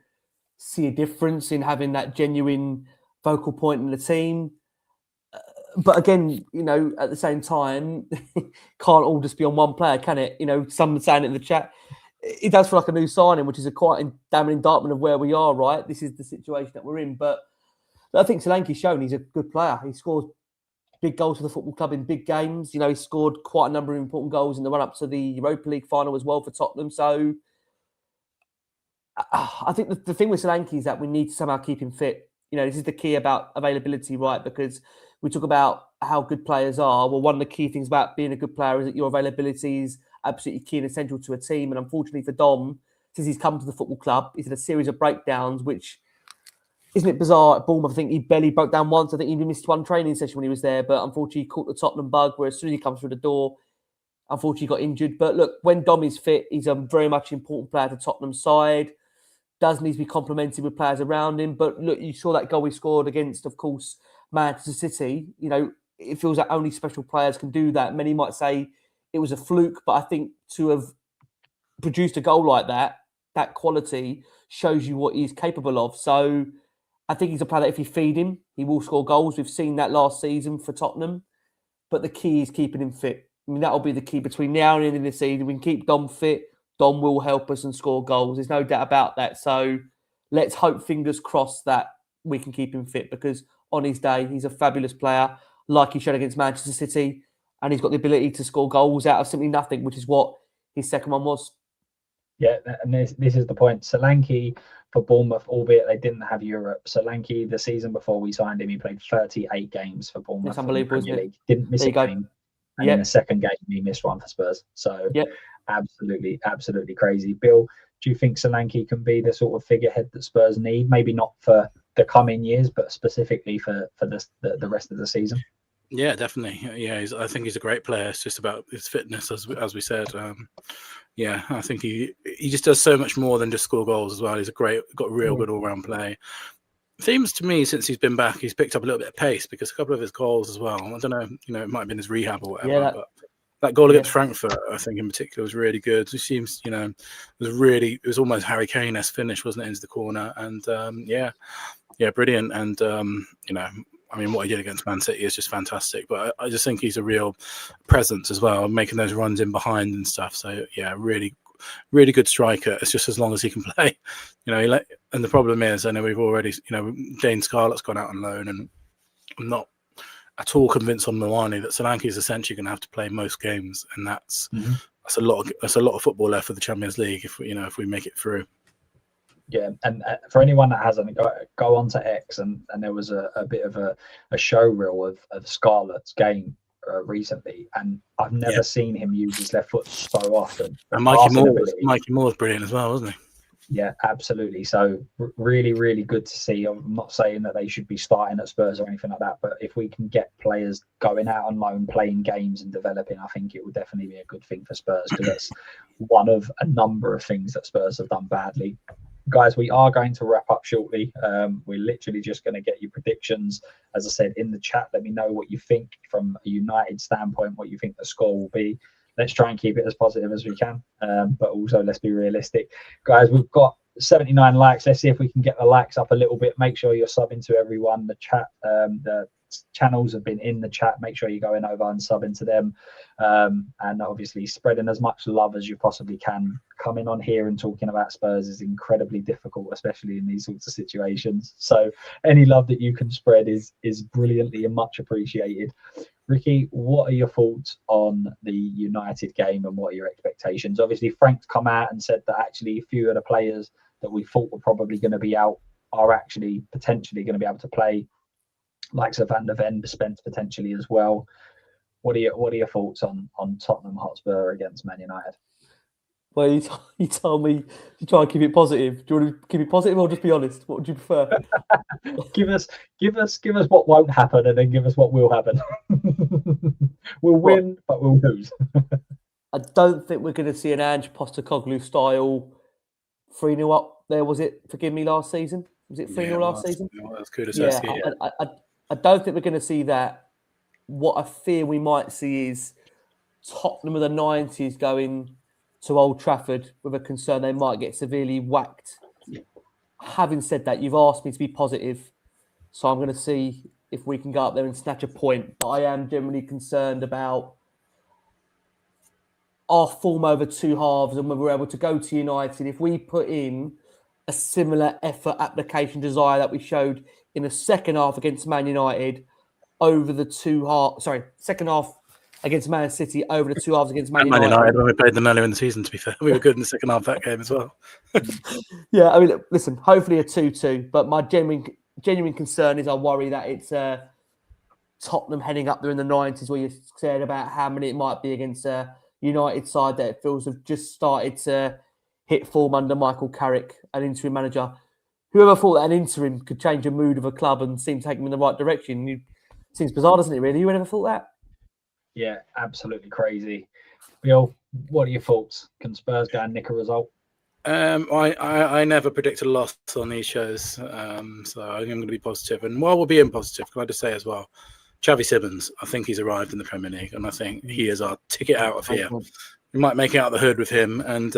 see a difference in having that genuine vocal point in the team. But again, you know, at the same time, can't all just be on one player, can it? You know, someone saying it in the chat, it does feel like a new signing, which is a quite damn indictment of where we are, right? This is the situation that we're in. But I think Solanke's shown he's a good player. He scores big goals for the football club in big games. You know, he scored quite a number of important goals in the run-up to the Europa League final as well for Tottenham. So I think the thing with Solanke is that we need to somehow keep him fit. You know, this is the key about availability, right? Because we talk about how good players are. Well, one of the key things about being a good player is that your availability is absolutely key and essential to a team. And unfortunately for Dom, since he's come to the football club, he's had a series of breakdowns, which, isn't it bizarre? At Bournemouth, I think he barely broke down once. I think he missed one training session when he was there, but unfortunately he caught the Tottenham bug, where as soon as he comes through the door, unfortunately he got injured. But look, when Dom is fit, he's a very much important player to Tottenham's side. Does need to be complemented with players around him. But look, you saw that goal he scored against, of course, Manchester City. You know, it feels like only special players can do that. Many might say it was a fluke, but I think to have produced a goal like that, that quality, shows you what he's capable of. So I think he's a player that if you feed him, he will score goals. We've seen that last season for Tottenham. But the key is keeping him fit. I mean, that'll be the key between now and the end of the season. We can keep Dom fit. Dom will help us and score goals. There's no doubt about that. So let's hope, fingers crossed, that we can keep him fit, because on his day, he's a fabulous player, like he showed against Manchester City, and he's got the ability to score goals out of simply nothing, which is what his second one was. Yeah, and this is the point. Solanke for Bournemouth, albeit they didn't have Europe. Solanke, the season before we signed him, he played 38 games for Bournemouth. It's unbelievable, isn't it? Didn't miss a game. And in the second game, he missed one for Spurs. So absolutely crazy. Bill, do you think Solanke can be the sort of figurehead that Spurs need? Maybe not for the coming years, but specifically for the rest of the season? Yeah, definitely. Yeah, I think he's a great player. It's just about his fitness, as we said. Yeah, I think he just does so much more than just score goals as well. He's got real good all-round play. It seems to me, since he's been back, he's picked up a little bit of pace, because a couple of his goals as well, I don't know, it might have been his rehab or whatever, but that goal against Frankfurt, I think in particular, was really good. It seems, it was almost Harry Kane-esque finish, wasn't it, into the corner? And brilliant. And, I mean, what he did against Man City is just fantastic. But I just think he's a real presence as well, making those runs in behind and stuff. So, yeah, really, really good striker. It's just as long as he can play. And the problem is, I know we've already, Jane Scarlett's gone out on loan, and I'm not at all convinced on Moani that Solanke is essentially going to have to play most games, and that's a lot of football left for the Champions League if we make it through. Yeah, and for anyone that hasn't, go on to X, and there was a bit of a show reel of Scarlett's game recently, and I've never seen him use his left foot so often. And Mikey Moore's brilliant as well, wasn't he? Yeah, absolutely. So really, really good to see. I'm not saying that they should be starting at Spurs or anything like that, but if we can get players going out on loan, playing games and developing, I think it would definitely be a good thing for Spurs, because that's one of a number of things that Spurs have done badly. Guys, we are going to wrap up shortly. We're literally just going to get your predictions. As I said, in the chat, let me know what you think from a United standpoint, what you think the score will be. Let's try and keep it as positive as we can, but also let's be realistic. Guys, we've got 79 likes. Let's see if we can get the likes up a little bit. Make sure you're subbing to everyone. The chat, the channels have been in the chat. Make sure you're going over and subbing to them, and obviously spreading as much love as you possibly can. Coming on here and talking about Spurs is incredibly difficult, especially in these sorts of situations. So any love that you can spread is brilliantly and much appreciated. Ricky, what are your thoughts on the United game, and what are your expectations? Obviously, Frank's come out and said that actually a few of the players that we thought were probably going to be out are actually potentially going to be able to play, like Van der Ven, Spence potentially as well. What are your thoughts on Tottenham Hotspur against Man United? Well, you told me to try and keep it positive. Do you want to keep it positive or just be honest? What would you prefer? give us what won't happen, and then give us what will happen. We'll win, but we'll lose. I don't think we're going to see an Ange Postecoglou style 3-0 up there. Was it? Forgive me, last season? Was it 3-0 last season? That's good as I don't think we're going to see that. what I fear we might see is Tottenham of the 90s going to Old Trafford with a concern they might get severely whacked. Having said that, you've asked me to be positive, so I'm going to see if we can go up there and snatch a point. But I am generally concerned about our form over two halves and when we're able to go to United. If we put in a similar effort, application, desire that we showed in the second half against Man United over the second half against Man City over the two halves against Man Man United. United when we played them earlier in the season, to be fair. We were good in the second half of that game as well. Yeah, I mean, listen, hopefully a 2-2, but my genuine concern is I worry that it's Tottenham heading up there in the 90s where you said about how many it might be against a United side that it feels have just started to hit form under Michael Carrick, an interim manager. Whoever thought that an interim could change the mood of a club and seem to take them in the right direction? It seems bizarre, doesn't it, really? You ever thought that? Yeah, absolutely crazy. Bill, what are your thoughts? Can Spurs go and nick a result? I never predicted a loss on these shows, so I'm going to be positive. And while we're being positive, can I just say as well, Xavi Simons, I think he's arrived in the Premier League, and I think he is our ticket out of here. We might make it out the hood with him, and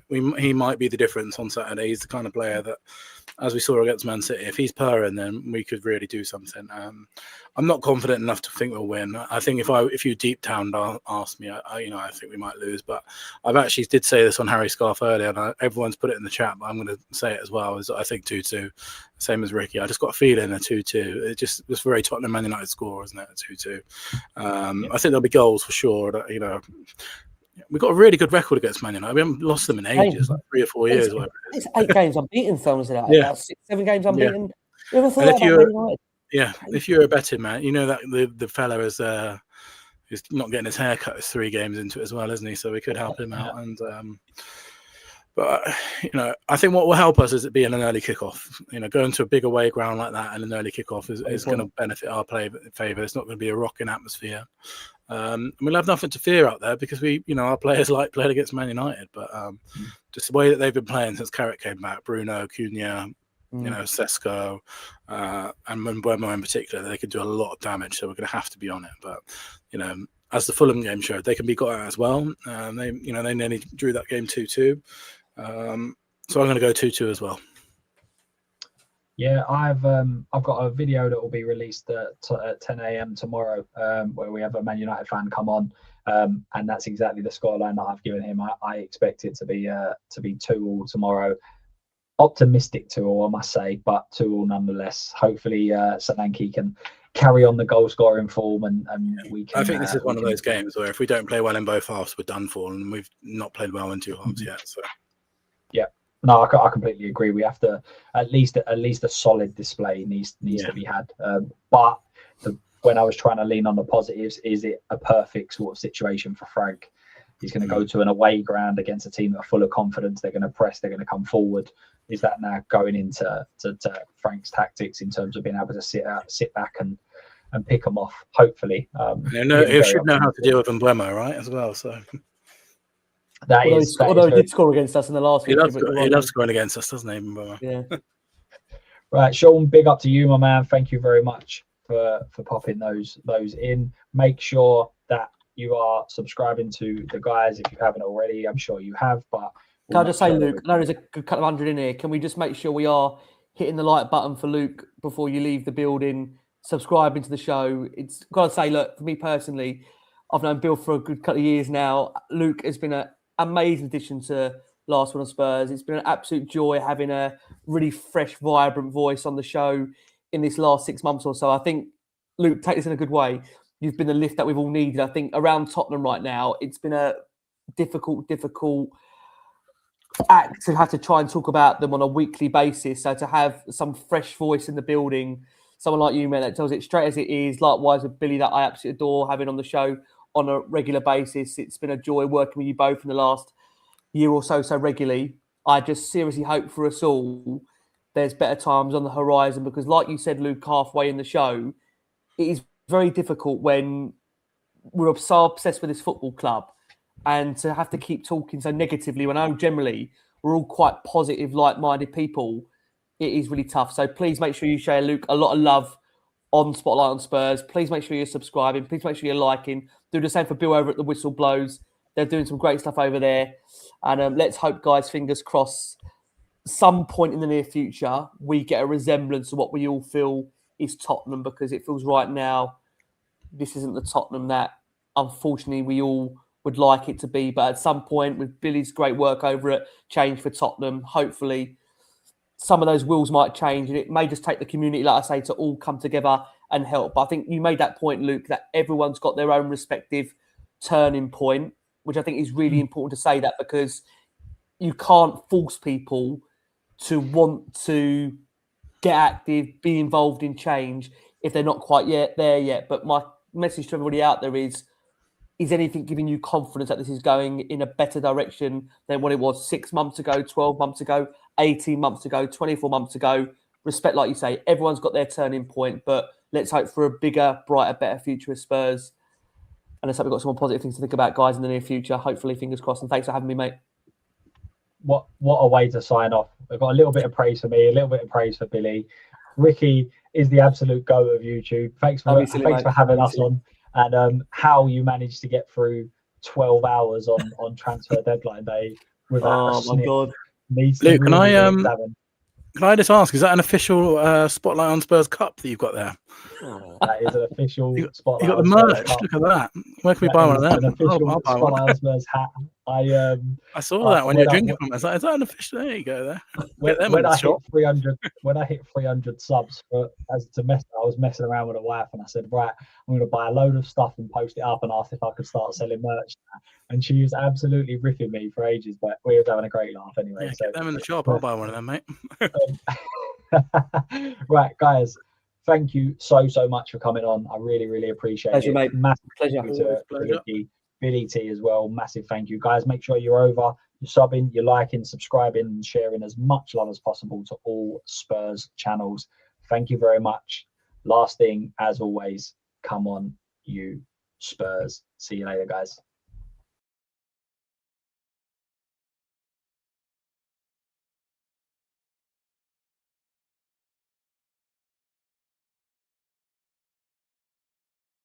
he might be the difference on Saturday. He's the kind of player that, as we saw against Man City, if he's purring, then we could really do something. I'm not confident enough to think we'll win. I think if you deep down ask me, I think we might lose. But I've actually did say this on Harry Scarf earlier, and everyone's put it in the chat, but I'm going to say it as well. Is I think 2-2, same as Ricky. I just got a feeling a 2-2. It's very Tottenham Man United score, isn't it? A 2-2. I think there'll be goals for sure. We've got a really good record against Man United. We haven't lost them in ages, like 3 or 4 years. It's 8 games unbeaten, films it out. Yeah. About 6-7 games unbeaten. You ever thought And about Man United? Yeah, if you're a betting man, you know that the fella is not getting his hair cut is 3 games into it as well, isn't he? So we could help him out. And but I think what will help us is it being an early kickoff. Going to a big away ground like that and an early kickoff is going to benefit our favour. It's not going to be a rocking atmosphere. We'll have nothing to fear out there because our players like playing against Man United. But just the way that they've been playing since Carrick came back, Bruno, Cunha, Sesko, and Mbeumo in particular, they could do a lot of damage. So we're going to have to be on it. But as the Fulham game showed, they can be got out as well. They nearly drew that game 2-2. So I'm going to go 2-2 as well. Yeah, I've got a video that will be released at 10 a.m. tomorrow, where we have a Man United fan come on, and that's exactly the scoreline that I've given him. I expect it to be 2-2 tomorrow. Optimistic 2-2, I must say, but 2-2 nonetheless. Hopefully, Solanke can carry on the goal scoring form, and we can. I think this is one of those games where if we don't play well in both halves, we're done for, and we've not played well in 2 halves yet. So yeah. No, I completely agree. We have to at least a solid display needs to be had. But when I was trying to lean on the positives, is it a perfect sort of situation for Frank? He's going to go to an away ground against a team that are full of confidence. They're going to press. They're going to come forward. Is that now going into Frank's tactics in terms of being able to sit back and pick them off? Hopefully, he should know how to deal with Mbeumo, right, as well. So. Although he did score against us in the last week. He loves scoring against us, doesn't he? Yeah. Right, Sean, big up to you, my man. Thank you very much for popping those in. Make sure that you are subscribing to the guys if you haven't already. I'm sure you have, but can I just say, Luke, I know there's a good couple of hundred in here. Can we just make sure we are hitting the like button for Luke before you leave the building, subscribing to the show? It's got to say, look, for me personally, I've known Bill for a good couple of years now. Luke has been an amazing addition to Last One on Spurs. It's been an absolute joy having a really fresh, vibrant voice on the show in this last 6 months or so. I think, Luke, take this in a good way. You've been the lift that we've all needed. I think around Tottenham right now, it's been a difficult act to have to try and talk about them on a weekly basis. So to have some fresh voice in the building, someone like you, man, that tells it straight as it is. Likewise with Billy, that I absolutely adore having on the show on a regular basis. It's been a joy working with you both in the last year or so regularly. I just seriously hope for us all there's better times on the horizon because, like you said, Luke, halfway in the show, it is very difficult when we're so obsessed with this football club and to have to keep talking so negatively when I know generally we're all quite positive, like-minded people. It is really tough. So please make sure you share, Luke, a lot of love on Spotlight on Spurs. Please make sure you're subscribing. Please make sure you're liking. Do the same for Bill over at the Whistle Blows. They're doing some great stuff over there. And let's hope, guys, fingers crossed, some point in the near future, we get a resemblance of what we all feel is Tottenham, because it feels right now this isn't the Tottenham that, unfortunately, we all would like it to be. But at some point, with Billy's great work over at Change for Tottenham, hopefully some of those wheels might change, and it may just take the community, like I say, to all come together and help. But I think you made that point, Luke, that everyone's got their own respective turning point, which I think is really important to say that, because you can't force people to want to get active, be involved in change if they're not quite yet there yet. But my message to everybody out there is anything giving you confidence that this is going in a better direction than what it was 6 months ago, 12 months ago, 18 months ago, 24 months ago? Respect, like you say, everyone's got their turning point, but let's hope for a bigger, brighter, better future with Spurs. And let's hope we've got some more positive things to think about, guys, in the near future. Hopefully, fingers crossed. And thanks for having me, mate. What a way to sign off. I've got a little bit of praise for me, a little bit of praise for Billy. Ricky is the absolute goat of YouTube. Thanks for having us on, and how you managed to get through 12 hours on transfer deadline day without a sniff. God. Luke, can I just ask, is that an official Spotlight on Spurs cup that you've got there? That is an official Spotlight. You got the merch. Look at that. Where can we buy one of them? An official Spotlight on Spurs hat. I saw that when you're drinking from it. Is that an official? There you go. There. When I hit 300 subs, I was messing around with a wife, and I said, right, I'm going to buy a load of stuff and post it up, and asked if I could start selling merch. And she was absolutely ripping me for ages, but we were having a great laugh anyway. Yeah, get them in the shop. I'll buy one of them, mate. Right, guys. Thank you so much for coming on. I really appreciate it. Mate. Massive Pleasure. to Billy T as well. Massive thank you, guys. Make sure you're over, you're subbing, you're liking, subscribing, and sharing as much love as possible to all Spurs channels. Thank you very much. Last thing, as always, come on, you Spurs. See you later, guys.